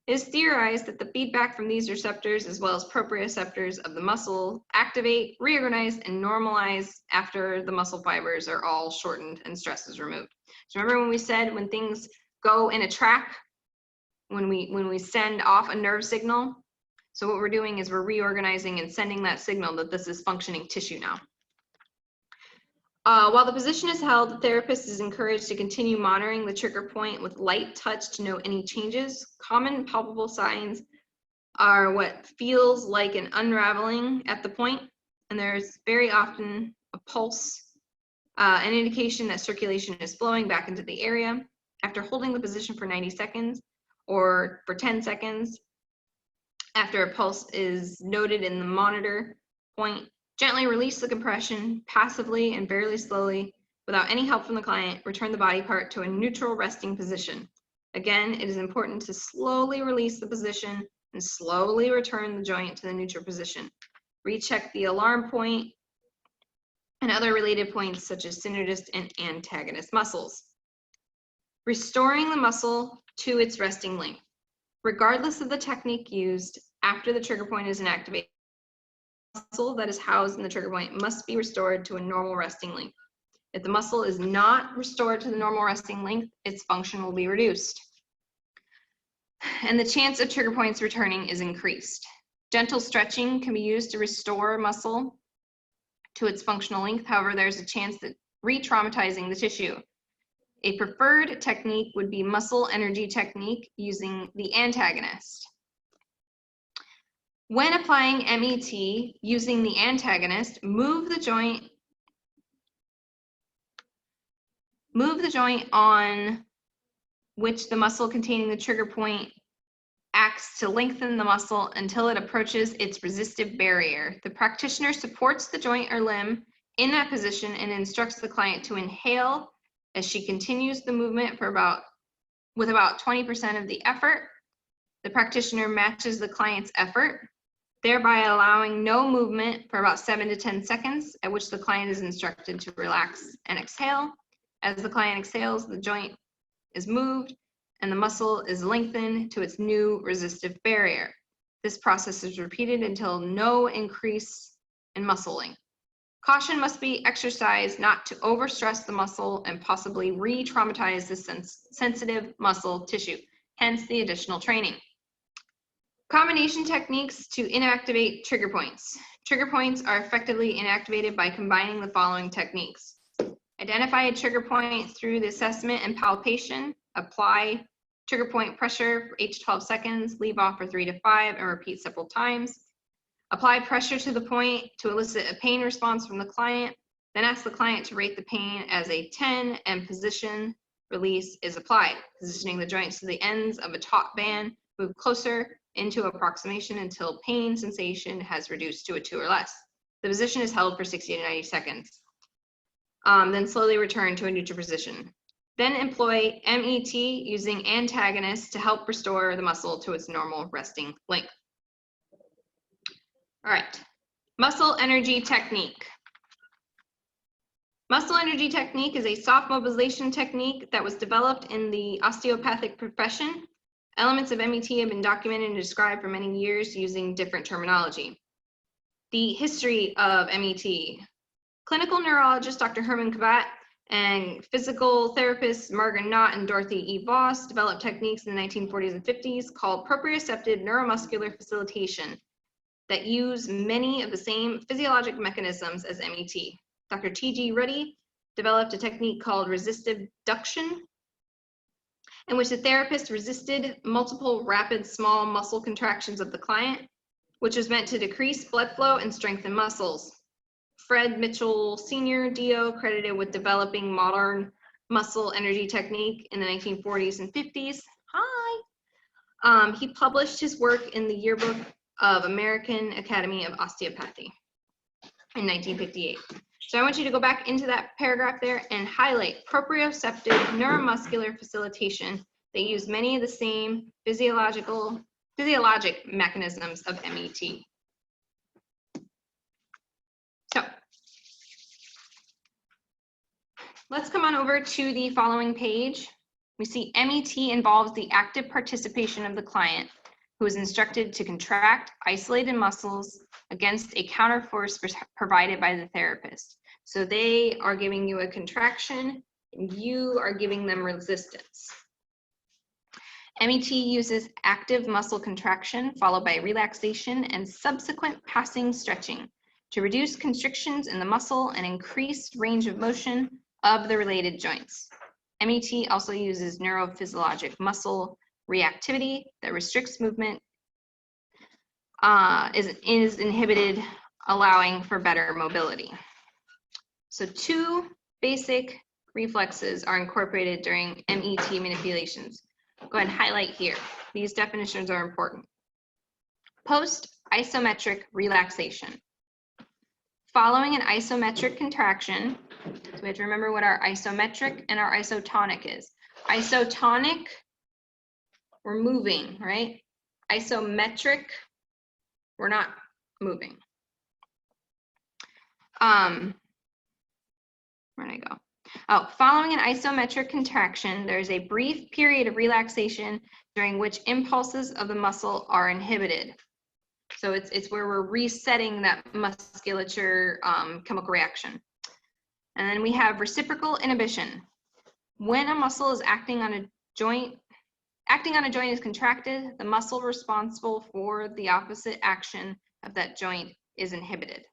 [SPEAKER 1] It is theorized that the feedback from these receptors, as well as proprioceptors of the muscle, activate, reorganize, and normalize after the muscle fibers are all shortened and stress is removed. So remember when we said when things go in a track, when we send off a nerve signal? So what we're doing is we're reorganizing and sending that signal that this is functioning tissue now. While the position is held, the therapist is encouraged to continue monitoring the trigger point with light touch to note any changes. Common palpable signs are what feels like an unraveling at the point, and there's very often a pulse, an indication that circulation is flowing back into the area. After holding the position for 90 seconds or for 10 seconds, after a pulse is noted in the monitor point, gently release the compression passively and fairly slowly without any help from the client. Return the body part to a neutral resting position. Again, it is important to slowly release the position and slowly return the joint to the neutral position. Recheck the alarm point and other related points such as synergist and antagonist muscles. Restoring the muscle to its resting length. Regardless of the technique used, after the trigger point is inactivated, muscle that is housed in the trigger point must be restored to a normal resting length. If the muscle is not restored to the normal resting length, its function will be reduced, and the chance of trigger points returning is increased. Gentle stretching can be used to restore muscle to its functional length. However, there's a chance that re-traumatizing the tissue. A preferred technique would be muscle energy technique using the antagonist. When applying MET using the antagonist, move the joint on which the muscle containing the trigger point acts to lengthen the muscle until it approaches its resistive barrier. The practitioner supports the joint or limb in that position and instructs the client to inhale as she continues the movement with about 20% of the effort. The practitioner matches the client's effort, thereby allowing no movement for about 7 to 10 seconds, at which the client is instructed to relax and exhale. As the client exhales, the joint is moved and the muscle is lengthened to its new resistive barrier. This process is repeated until no increase in muscle length. Caution must be exercised not to overstress the muscle and possibly re-traumatize the sensitive muscle tissue, hence the additional training. Combination techniques to inactivate trigger points. Trigger points are effectively inactivated by combining the following techniques. Identify a trigger point through the assessment and palpation. Apply trigger point pressure for 8 to 12 seconds, leave off for 3 to 5, and repeat several times. Apply pressure to the point to elicit a pain response from the client. Then ask the client to rate the pain as a 10 and position release is applied. Positioning the joints to the ends of a taut band, move closer into approximation until pain sensation has reduced to a 2 or less. The position is held for 60 to 90 seconds. Then slowly return to a neutral position. Then employ MET using antagonists to help restore the muscle to its normal resting length. All right, muscle energy technique. Muscle energy technique is a soft mobilization technique that was developed in the osteopathic profession. Elements of MET have been documented and described for many years using different terminology. The history of MET. Clinical neurologist Dr. Herman Kabat and physical therapists Margaret Knott and Dorothy E. Voss developed techniques in the 1940s and 50s called proprioceptive neuromuscular facilitation that use many of the same physiologic mechanisms as MET. Dr. T.G. Ruddy developed a technique called resistive duction in which the therapist resisted multiple rapid small muscle contractions of the client, which was meant to decrease blood flow and strengthen muscles. Fred Mitchell Sr., DO, credited with developing modern muscle energy technique in the 1940s and 50s. Hi. He published his work in the Yearbook of American Academy of Osteopathy in 1958. So I want you to go back into that paragraph there and highlight proprioceptive neuromuscular facilitation. They use many of the same physiologic mechanisms of MET. So let's come on over to the following page. We see MET involves the active participation of the client who is instructed to contract isolated muscles against a counterforce provided by the therapist. So they are giving you a contraction and you are giving them resistance. MET uses active muscle contraction followed by relaxation and subsequent passing stretching to reduce constrictions in the muscle and increase range of motion of the related joints. MET also uses neurophysiologic muscle reactivity that restricts movement, is inhibited, allowing for better mobility. So 2 basic reflexes are incorporated during MET manipulations. Go ahead and highlight here. These definitions are important. Post-isometric relaxation. Following an isometric contraction, so we have to remember what our isometric and our isotonic is. Isotonic, we're moving, right? Isometric, we're not moving. Where'd I go? Oh, following an isometric contraction, there's a brief period of relaxation during which impulses of the muscle are inhibited. So it's where we're resetting that musculature chemical reaction. And then we have reciprocal inhibition. When a muscle is acting on a joint is contracted, the muscle responsible for the opposite action of that joint is inhibited.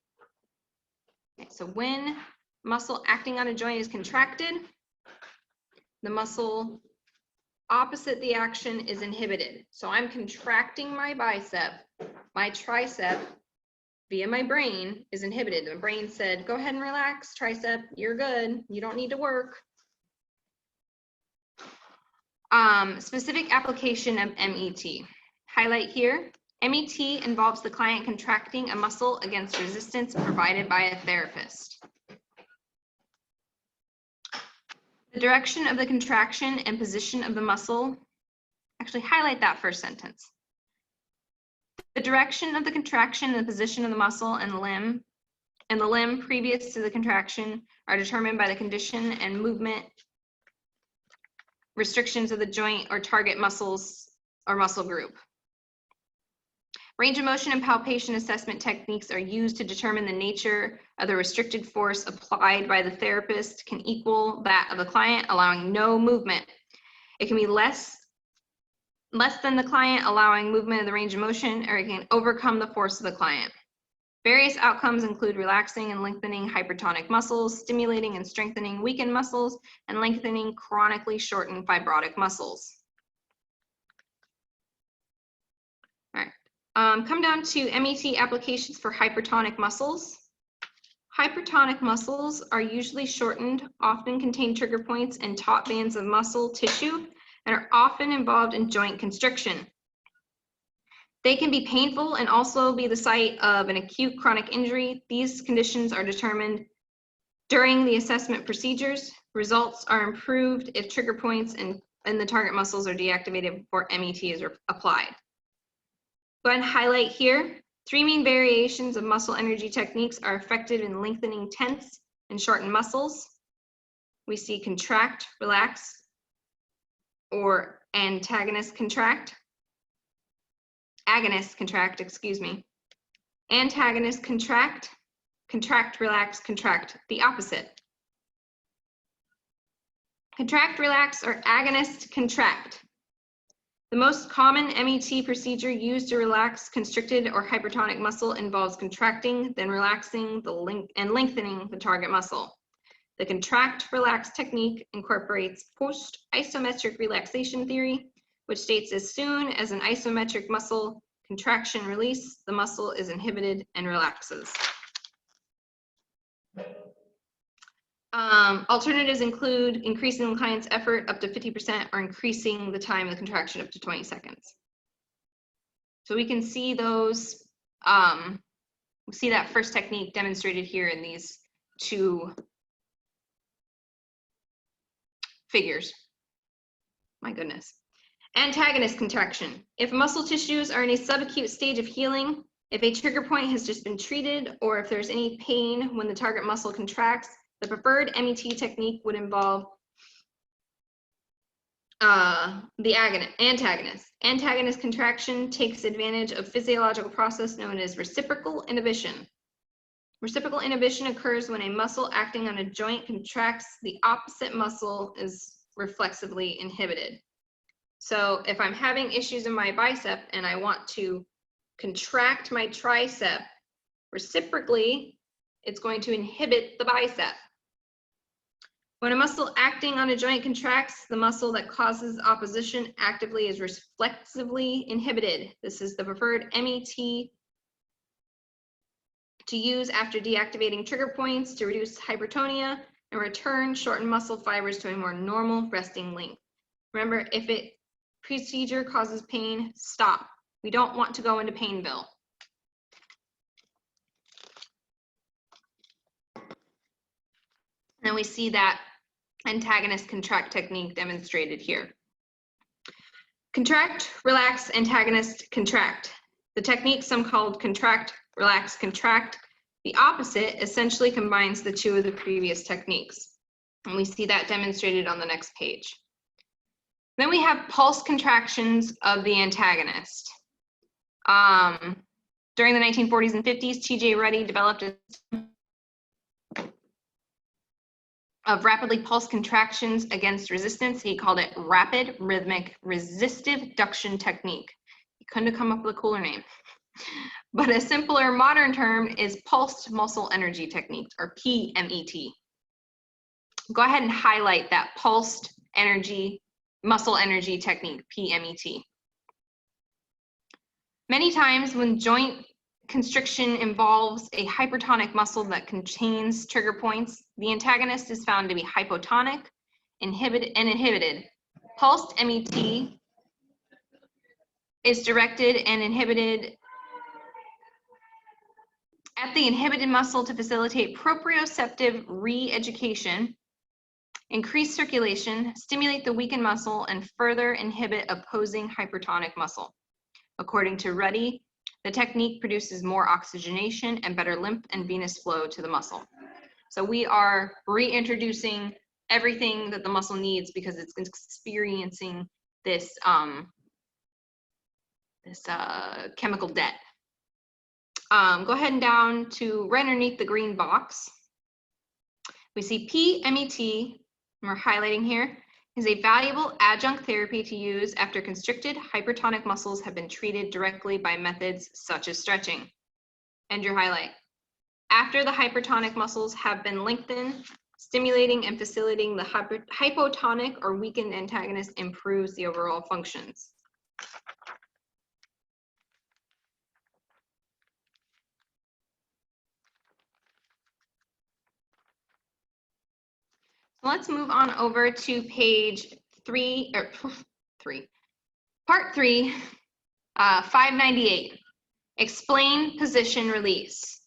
[SPEAKER 1] Okay, so when muscle acting on a joint is contracted, the muscle opposite the action is inhibited. So I'm contracting my bicep, my tricep via my brain is inhibited. The brain said, go ahead and relax, tricep, you're good, you don't need to work. Specific application of MET. Highlight here, MET involves the client contracting a muscle against resistance provided by a therapist. The direction of the contraction and position of the muscle, actually highlight that first sentence. The direction of the contraction and the position of the muscle and the limb previous to the contraction are determined by the condition and movement restrictions of the joint or target muscles or muscle group. Range of motion and palpation assessment techniques are used to determine the nature of the restricted force applied by the therapist can equal that of the client, allowing no movement. It can be less than the client, allowing movement of the range of motion, or it can overcome the force of the client. Various outcomes include relaxing and lengthening hypertonic muscles, stimulating and strengthening weakened muscles, and lengthening chronically shortened fibrotic muscles. All right, come down to MET applications for hypertonic muscles. Hypertonic muscles are usually shortened, often contain trigger points and taut bands of muscle tissue, and are often involved in joint constriction. They can be painful and also be the site of an acute chronic injury. These conditions are determined during the assessment procedures. Results are improved if trigger points and the target muscles are deactivated before MET is applied. Go ahead and highlight here. 3 main variations of muscle energy techniques are effective in lengthening tense and shortened muscles. We see contract, relax, or agonist contract, excuse me. Antagonist contract, contract, relax, contract, the opposite. Contract, relax, or agonist contract. The most common MET procedure used to relax constricted or hypertonic muscle involves contracting, then relaxing and lengthening the target muscle. The contract-relax technique incorporates post-isometric relaxation theory, which states as soon as an isometric muscle contraction release, the muscle is inhibited and relaxes. Alternatives include increasing the client's effort up to 50% or increasing the time of the contraction up to 20 seconds. So we can see those, we see that first technique demonstrated here in these two figures. My goodness. Antagonist contraction. If muscle tissues are in a subacute stage of healing, if a trigger point has just been treated, or if there's any pain when the target muscle contracts, the preferred MET technique would involve the antagonist. Antagonist contraction takes advantage of physiological process known as reciprocal inhibition. Reciprocal inhibition occurs when a muscle acting on a joint contracts, the opposite muscle is reflexively inhibited. So if I'm having issues in my bicep and I want to contract my tricep, reciprocally, it's going to inhibit the bicep. When a muscle acting on a joint contracts, the muscle that causes opposition actively is reflexively inhibited. This is the preferred MET to use after deactivating trigger points to reduce hypertonia and return shortened muscle fibers to a more normal resting length. Remember, if it procedure causes pain, stop. We don't want to go into Painville. And we see that antagonist contract technique demonstrated here. Contract, relax, antagonist, contract. The technique, some called contract, relax, contract. The opposite essentially combines the two of the previous techniques. And we see that demonstrated on the next page. Then we have pulse contractions of the antagonist. During the 1940s and 50s, T.J. Ruddy developed a of rapidly pulsed contractions against resistance. He called it rapid rhythmic resistive duction technique. He couldn't have come up with a cooler name. But a simpler modern term is pulsed muscle energy technique, or PMET. Go ahead and highlight that pulsed energy, muscle energy technique, PMET. Many times when joint constriction involves a hypertonic muscle that contains trigger points, the antagonist is found to be hypotonic, inhibited. Pulsed MET is directed and inhibited at the inhibited muscle to facilitate proprioceptive re-education, increase circulation, stimulate the weakened muscle, and further inhibit opposing hypertonic muscle. According to Ruddy, the technique produces more oxygenation and better lymph and venous flow to the muscle. So we are reintroducing everything that the muscle needs because it's experiencing this, chemical debt. Go ahead and down to right underneath the green box. We see PMET, and we're highlighting here, is a valuable adjunct therapy to use after constricted hypertonic muscles have been treated directly by methods such as stretching. And your highlight. After the hypertonic muscles have been lengthened, stimulating and facilitating the hypotonic or weakened antagonist improves the overall functions. Let's move on over to page part 3, 598. Explain position release.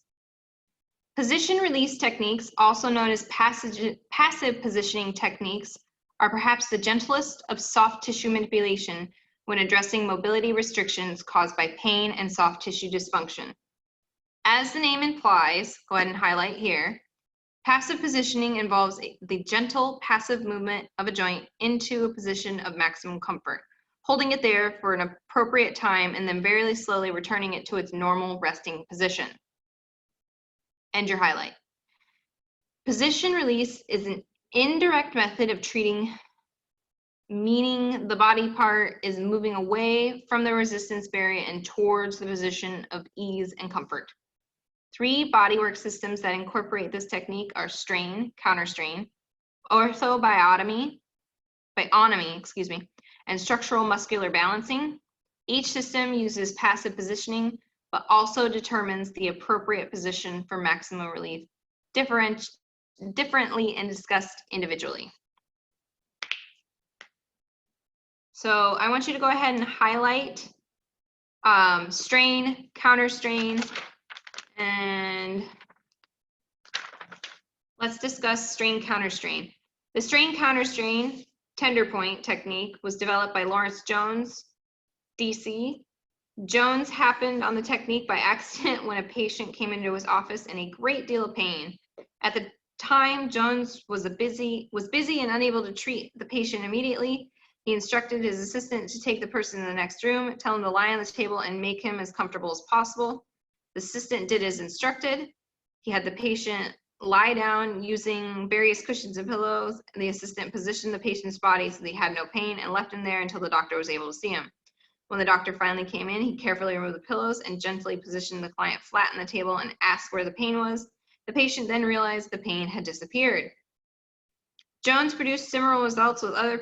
[SPEAKER 1] Position release techniques, also known as passive positioning techniques, are perhaps the gentlest of soft tissue manipulation when addressing mobility restrictions caused by pain and soft tissue dysfunction. As the name implies, go ahead and highlight here, passive positioning involves the gentle passive movement of a joint into a position of maximum comfort, holding it there for an appropriate time and then very slowly returning it to its normal resting position. And your highlight. Position release is an indirect method of treating, meaning the body part is moving away from the resistance barrier and towards the position of ease and comfort. 3 bodywork systems that incorporate this technique are strain, counterstrain, orthobiotomy, and structural muscular balancing. Each system uses passive positioning, but also determines the appropriate position for maximum relief, differently and discussed individually. So I want you to go ahead and highlight strain, counterstrain, and let's discuss strain, counterstrain. The strain, counterstrain tender point technique was developed by Lawrence Jones, DC. Jones happened on the technique by accident when a patient came into his office in a great deal of pain. At the time, Jones was busy and unable to treat the patient immediately. He instructed his assistant to take the person in the next room, tell him to lie on the table, and make him as comfortable as possible. The assistant did as instructed. He had the patient lie down using various cushions and pillows. The assistant positioned the patient's body so that he had no pain and left him there until the doctor was able to see him. When the doctor finally came in, he carefully removed the pillows and gently positioned the client flat on the table and asked where the pain was. The patient then realized the pain had disappeared. Jones produced similar results with other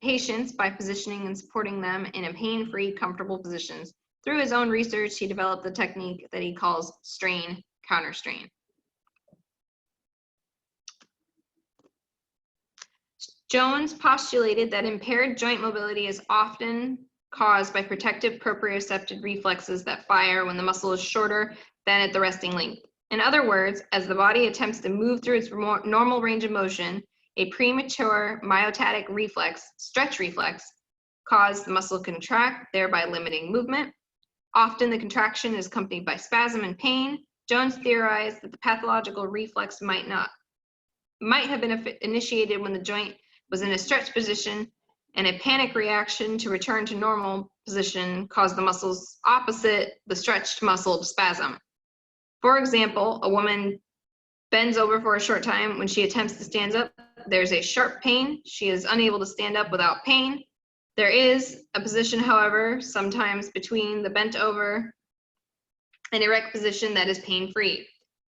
[SPEAKER 1] patients by positioning and supporting them in a pain-free, comfortable positions. Through his own research, he developed the technique that he calls strain, counterstrain. Jones postulated that impaired joint mobility is often caused by protective proprioceptive reflexes that fire when the muscle is shorter than at the resting length. In other words, as the body attempts to move through its normal range of motion, a premature myotatic reflex, stretch reflex, causes the muscle to contract, thereby limiting movement. Often the contraction is accompanied by spasm and pain. Jones theorized that the pathological reflex might have been initiated when the joint was in a stretch position, and a panic reaction to return to normal position caused the muscles opposite the stretched muscle to spasm. For example, a woman bends over for a short time. When she attempts to stand up, there's a sharp pain. She is unable to stand up without pain. There is a position, however, sometimes between the bent over and erect position that is pain-free.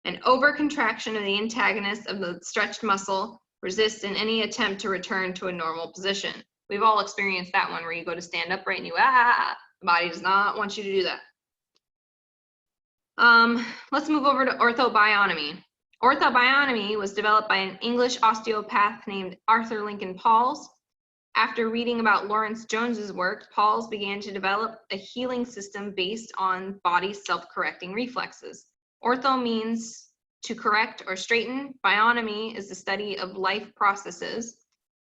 [SPEAKER 1] An overcontraction of the antagonist of the stretched muscle resists in any attempt to return to a normal position. We've all experienced that one where you go to stand upright and the body does not want you to do that. Let's move over to orthobiotomy. Orthobiotomy was developed by an English osteopath named Arthur Lincoln Pauls. After reading about Lawrence Jones's work, Pauls began to develop a healing system based on body's self-correcting reflexes. Ortho means to correct or straighten. Biotomy is the study of life processes.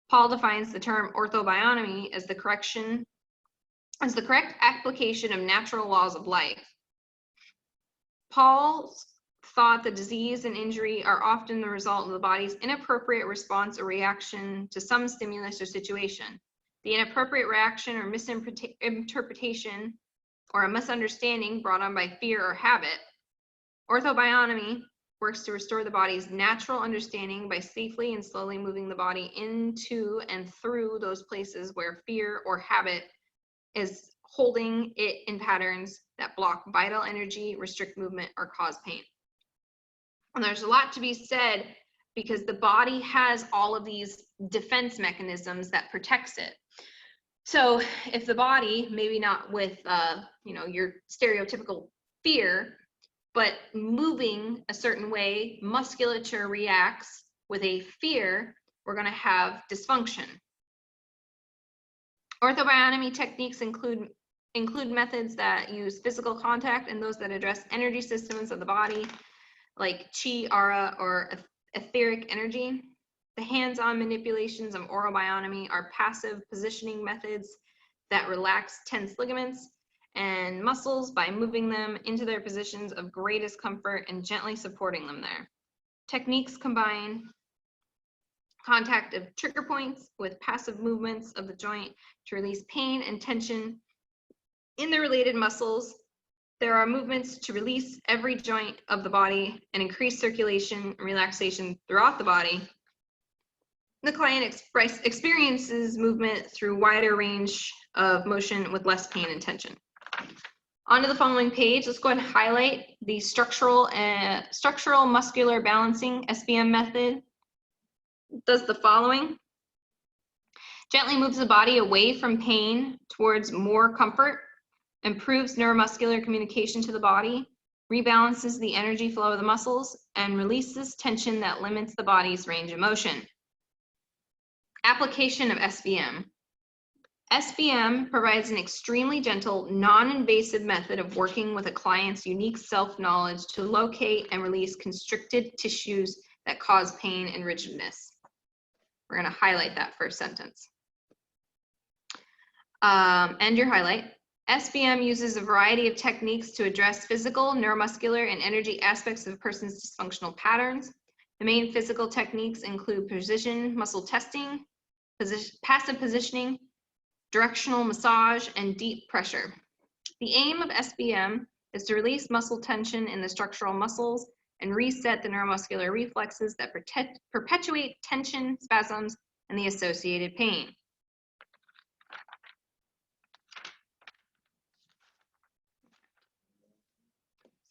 [SPEAKER 1] Paul defines the term orthobiotomy as the correct application of natural laws of life. Paul thought that disease and injury are often the result of the body's inappropriate response or reaction to some stimulus or situation. The inappropriate reaction or misinterpretation or a misunderstanding brought on by fear or habit. Orthobiotomy works to restore the body's natural understanding by safely and slowly moving the body into and through those places where fear or habit is holding it in patterns that block vital energy, restrict movement, or cause pain. And there's a lot to be said because the body has all of these defense mechanisms that protects it. So if the body, maybe not with your stereotypical fear, but moving a certain way, musculature reacts with a fear, we're going to have dysfunction. Orthobiotomy techniques include methods that use physical contact and those that address energy systems of the body, like chi, aura, or etheric energy. The hands-on manipulations of orobiotomy are passive positioning methods that relax tense ligaments and muscles by moving them into their positions of greatest comfort and gently supporting them there. Techniques combine contact of trigger points with passive movements of the joint to release pain and tension in the related muscles. There are movements to release every joint of the body and increase circulation and relaxation throughout the body. The client experiences movement through wider range of motion with less pain and tension. On to the following page, let's go ahead and highlight the structural muscular balancing SBM method. It does the following. Gently moves the body away from pain towards more comfort, improves neuromuscular communication to the body, rebalances the energy flow of the muscles, and releases tension that limits the body's range of motion. Application of SBM. SBM provides an extremely gentle, non-invasive method of working with a client's unique self-knowledge to locate and release constricted tissues that cause pain and rigidness. We're going to highlight that first sentence. End your highlight. SBM uses a variety of techniques to address physical, neuromuscular, and energy aspects of a person's dysfunctional patterns. The main physical techniques include precision muscle testing, passive positioning, directional massage, and deep pressure. The aim of SBM is to release muscle tension in the structural muscles and reset the neuromuscular reflexes that perpetuate tension, spasms, and the associated pain.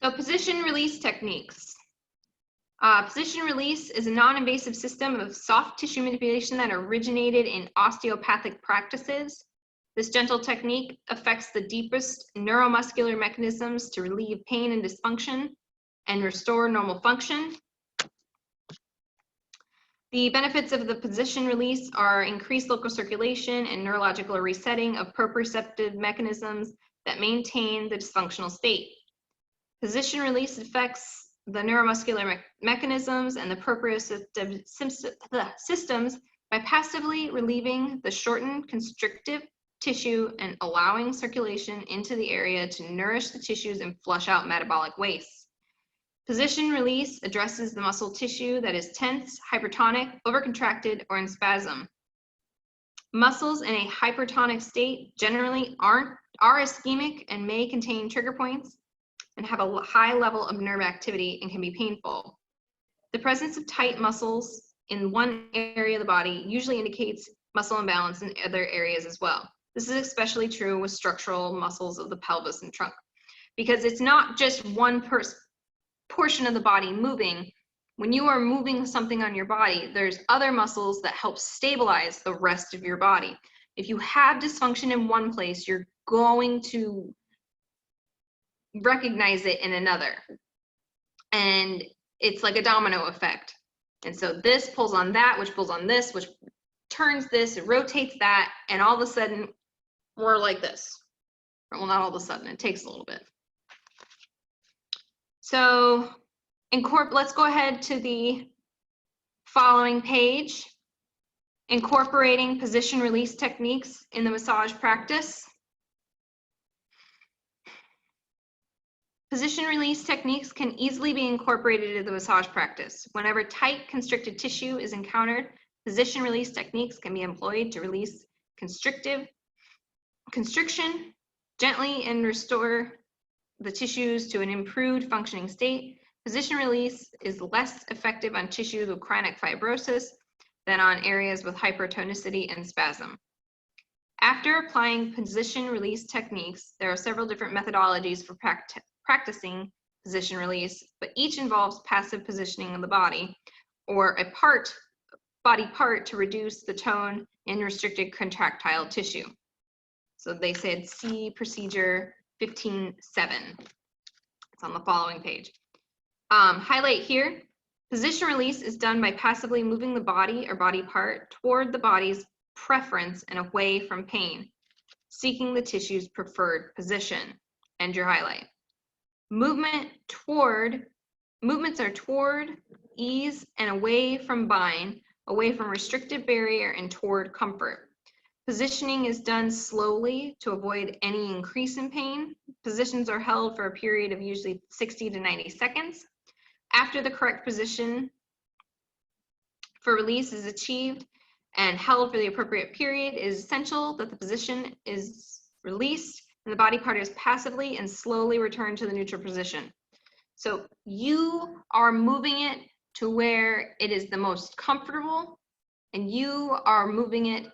[SPEAKER 1] So position release techniques. Position release is a non-invasive system of soft tissue manipulation that originated in osteopathic practices. This gentle technique affects the deepest neuromuscular mechanisms to relieve pain and dysfunction and restore normal function. The benefits of the position release are increased local circulation and neurological resetting of proprioceptive mechanisms that maintain the dysfunctional state. Position release affects the neuromuscular mechanisms and the proprioceptive systems by passively relieving the shortened constrictive tissue and allowing circulation into the area to nourish the tissues and flush out metabolic waste. Position release addresses the muscle tissue that is tense, hypertonic, overcontracted, or in spasm. Muscles in a hypertonic state generally are ischemic and may contain trigger points and have a high level of nerve activity and can be painful. The presence of tight muscles in one area of the body usually indicates muscle imbalance in other areas as well. This is especially true with structural muscles of the pelvis and trunk, because it's not just one portion of the body moving. When you are moving something on your body, there's other muscles that help stabilize the rest of your body. If you have dysfunction in one place, you're going to recognize it in another. And it's like a domino effect. And so this pulls on that, which pulls on this, which turns this, it rotates that, and all of a sudden, we're like this. Well, not all of a sudden, it takes a little bit. So let's go ahead to the following page. Incorporating position release techniques in the massage practice. Position release techniques can easily be incorporated into the massage practice. Whenever tight, constricted tissue is encountered, position release techniques can be employed to release constriction gently and restore the tissues to an improved functioning state. Position release is less effective on tissues with chronic fibrosis than on areas with hypertonicity and spasm. After applying position release techniques, there are several different methodologies for practicing position release, but each involves passive positioning of the body or a body part to reduce the tone in restricted contractile tissue. So they said see procedure 15.7. It's on the following page. Highlight here, position release is done by passively moving the body or body part toward the body's preference and away from pain, seeking the tissue's preferred position. End your highlight. Movements are toward, ease, and away from bind, away from restrictive barrier and toward comfort. Positioning is done slowly to avoid any increase in pain. Positions are held for a period of usually 60 to 90 seconds. After the correct position for release is achieved and held for the appropriate period, it is essential that the position is released and the body part is passively and slowly returned to the neutral position. So you are moving it to where it is the most comfortable, and you are moving it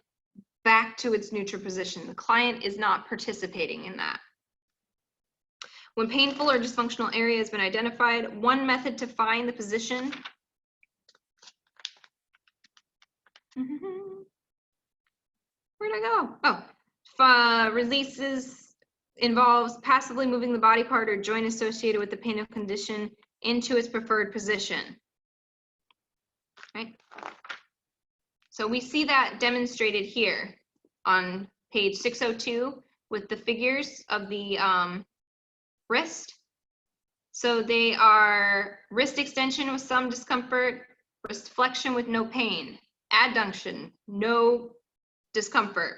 [SPEAKER 1] back to its neutral position. The client is not participating in that. When painful or dysfunctional area has been identified, one method to find the position. Where'd I go? Oh, releases involves passively moving the body part or joint associated with the painful condition into its preferred position. Right? So we see that demonstrated here on page 602 with the figures of the wrist. So they are wrist extension with some discomfort, wrist flexion with no pain, adduction, no discomfort.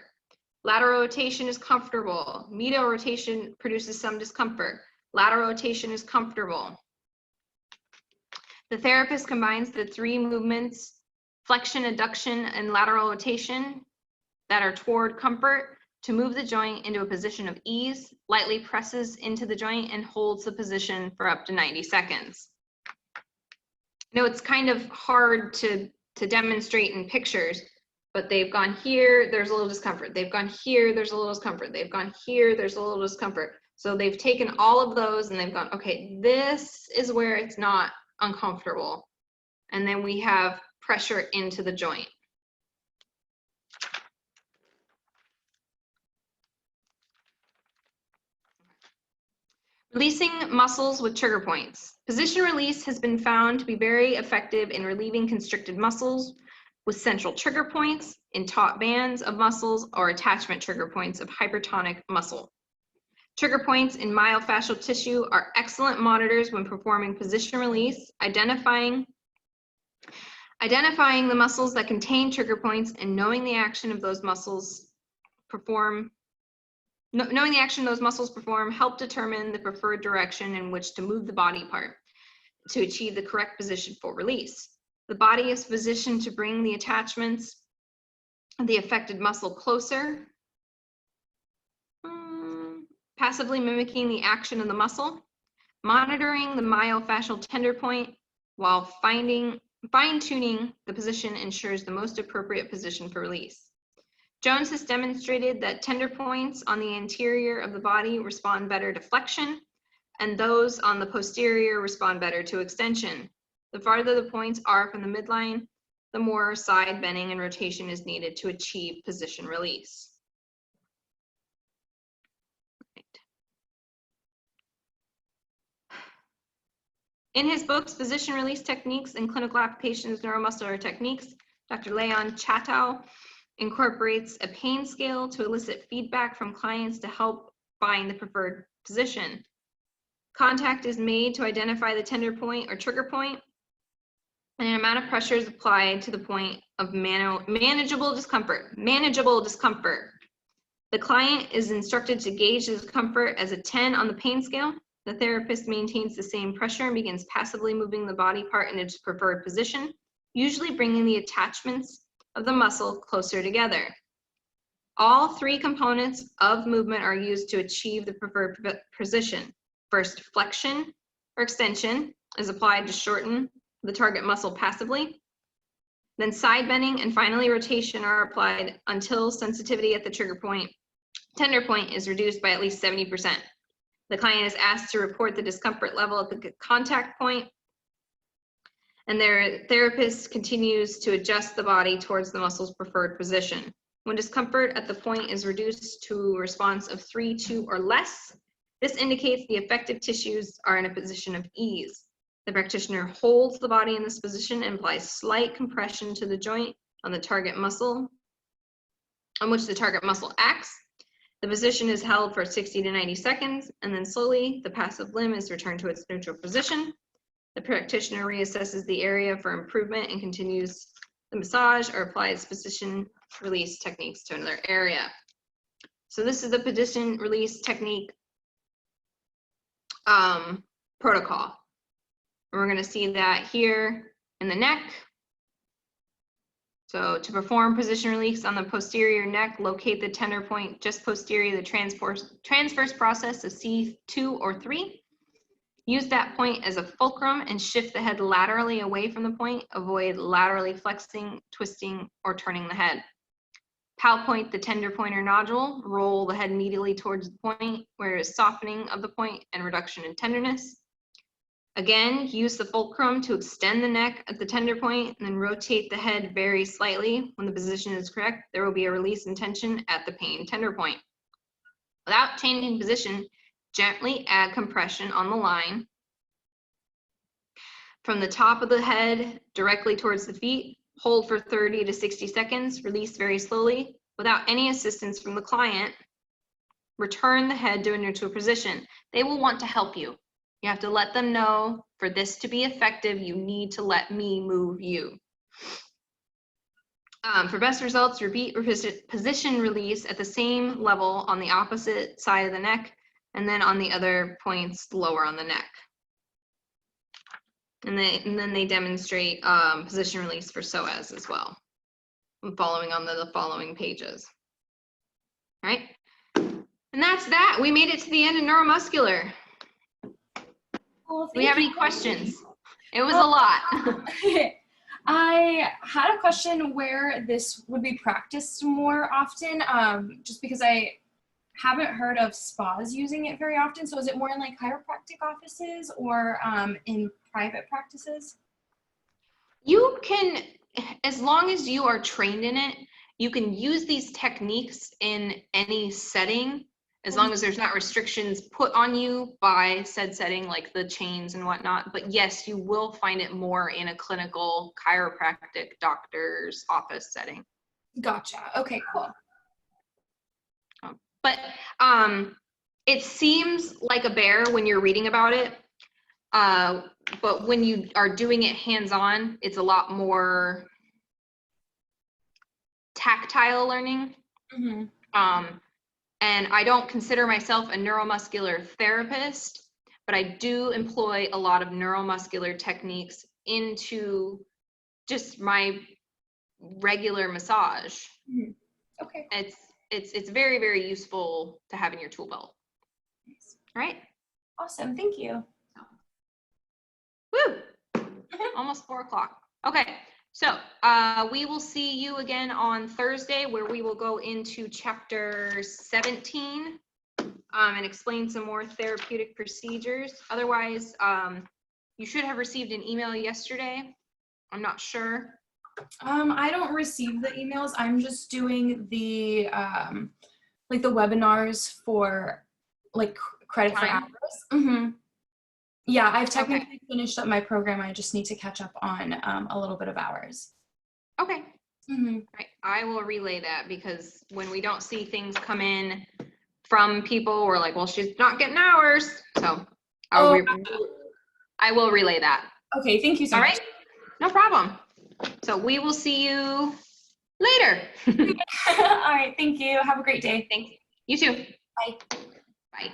[SPEAKER 1] Lateral rotation is comfortable. Medial rotation produces some discomfort. Lateral rotation is comfortable. The therapist combines the three movements, flexion, adduction, and lateral rotation that are toward comfort to move the joint into a position of ease, lightly presses into the joint and holds the position for up to 90 seconds. I know it's kind of hard to demonstrate in pictures, but they've gone here, there's a little discomfort. They've gone here, there's a little discomfort. They've gone here, there's a little discomfort. So they've taken all of those and they've gone, okay, this is where it's not uncomfortable. And then we have pressure into the joint. Releasing muscles with trigger points. Position release has been found to be very effective in relieving constricted muscles with central trigger points in taut bands of muscles or attachment trigger points of hypertonic muscle. Trigger points in myofascial tissue are excellent monitors when performing position release, identifying the muscles that contain trigger points and knowing the action of those muscles perform help determine the preferred direction in which to move the body part to achieve the correct position for release. The body is positioned to bring the attachments of the affected muscle closer, passively mimicking the action of the muscle, monitoring the myofascial tender point while fine-tuning the position ensures the most appropriate position for release. Jones has demonstrated that tender points on the interior of the body respond better to flexion, and those on the posterior respond better to extension. The farther the points are from the midline, the more side bending and rotation is needed to achieve position release. In his books, Position Release Techniques and Clinical Applications of Neuromuscular Techniques, Dr. Leon Chatow incorporates a pain scale to elicit feedback from clients to help find the preferred position. Contact is made to identify the tender point or trigger point, and an amount of pressure is applied to the point of manageable discomfort. The client is instructed to gauge the discomfort as a 10 on the pain scale. The therapist maintains the same pressure and begins passively moving the body part in its preferred position, usually bringing the attachments of the muscle closer together. All three components of movement are used to achieve the preferred position. First, flexion or extension is applied to shorten the target muscle passively. Then side bending and finally rotation are applied until sensitivity at the tender point is reduced by at least 70%. The client is asked to report the discomfort level at the contact point, and their therapist continues to adjust the body towards the muscle's preferred position. When discomfort at the point is reduced to a response of 3, 2, or less, this indicates the affected tissues are in a position of ease. The practitioner holds the body in this position and applies slight compression to the joint on the target muscle, on which the target muscle acts. The position is held for 60 to 90 seconds, and then slowly the passive limb is returned to its neutral position. The practitioner reassesses the area for improvement and continues the massage or applies position release techniques to another area. So this is the position release technique protocol. And we're going to see that here in the neck. So to perform position release on the posterior neck, locate the tender point just posterior to the transverse process of C2 or 3. Use that point as a fulcrum and shift the head laterally away from the point. Avoid laterally flexing, twisting, or turning the head. Palpate the tender point or nodule. Roll the head medially towards the point where it is softening of the point and reduction in tenderness. Again, use the fulcrum to extend the neck at the tender point and then rotate the head very slightly. When the position is correct, there will be a release in tension at the pain tender point. Without changing position, gently add compression on the line. From the top of the head directly towards the feet, hold for 30 to 60 seconds, release very slowly. Without any assistance from the client, return the head to a neutral position. They will want to help you. You have to let them know, for this to be effective, you need to let me move you. For best results, repeat position release at the same level on the opposite side of the neck, and then on the other points lower on the neck. And then they demonstrate position release for psoas as well. I'm following on the following pages. All right, and that's that. We made it to the end of neuromuscular.
[SPEAKER 2] Well,
[SPEAKER 1] Do we have any questions? It was a lot.
[SPEAKER 2] I had a question where this would be practiced more often, just because I haven't heard of spas using it very often. So is it more in like chiropractic offices or in private practices?
[SPEAKER 1] You can, as long as you are trained in it, you can use these techniques in any setting, as long as there's not restrictions put on you by said setting, like the chains and whatnot. But yes, you will find it more in a clinical chiropractic doctor's office setting.
[SPEAKER 2] Gotcha. Okay, cool.
[SPEAKER 1] But it seems like a bear when you're reading about it. But when you are doing it hands-on, it's a lot more tactile learning. Mm-hmm. And I don't consider myself a neuromuscular therapist, but I do employ a lot of neuromuscular techniques into just my regular massage.
[SPEAKER 2] Mm-hmm. Okay.
[SPEAKER 1] It's very, very useful to have in your tool belt.
[SPEAKER 2] Nice.
[SPEAKER 1] All right.
[SPEAKER 2] Awesome. Thank you.
[SPEAKER 1] Woo! Almost 4 o'clock. Okay. So we will see you again on Thursday, where we will go into chapter 17 and explain some more therapeutic procedures. Otherwise, you should have received an email yesterday. I'm not sure.
[SPEAKER 2] I don't receive the emails. I'm just doing the like the webinars for like credit for hours. Mm-hmm. Yeah, I've technically finished up my program. I just need to catch up on a little bit of hours.
[SPEAKER 1] Okay.
[SPEAKER 2] Mm-hmm.
[SPEAKER 1] Right. I will relay that, because when we don't see things come in from people, we're like, well, she's not getting hours. So I will relay that.
[SPEAKER 2] Okay, thank you so much.
[SPEAKER 1] All right. No problem. So we will see you later.
[SPEAKER 2] All right, thank you. Have a great day.
[SPEAKER 1] Thanks. You too.
[SPEAKER 2] Bye.
[SPEAKER 1] Bye.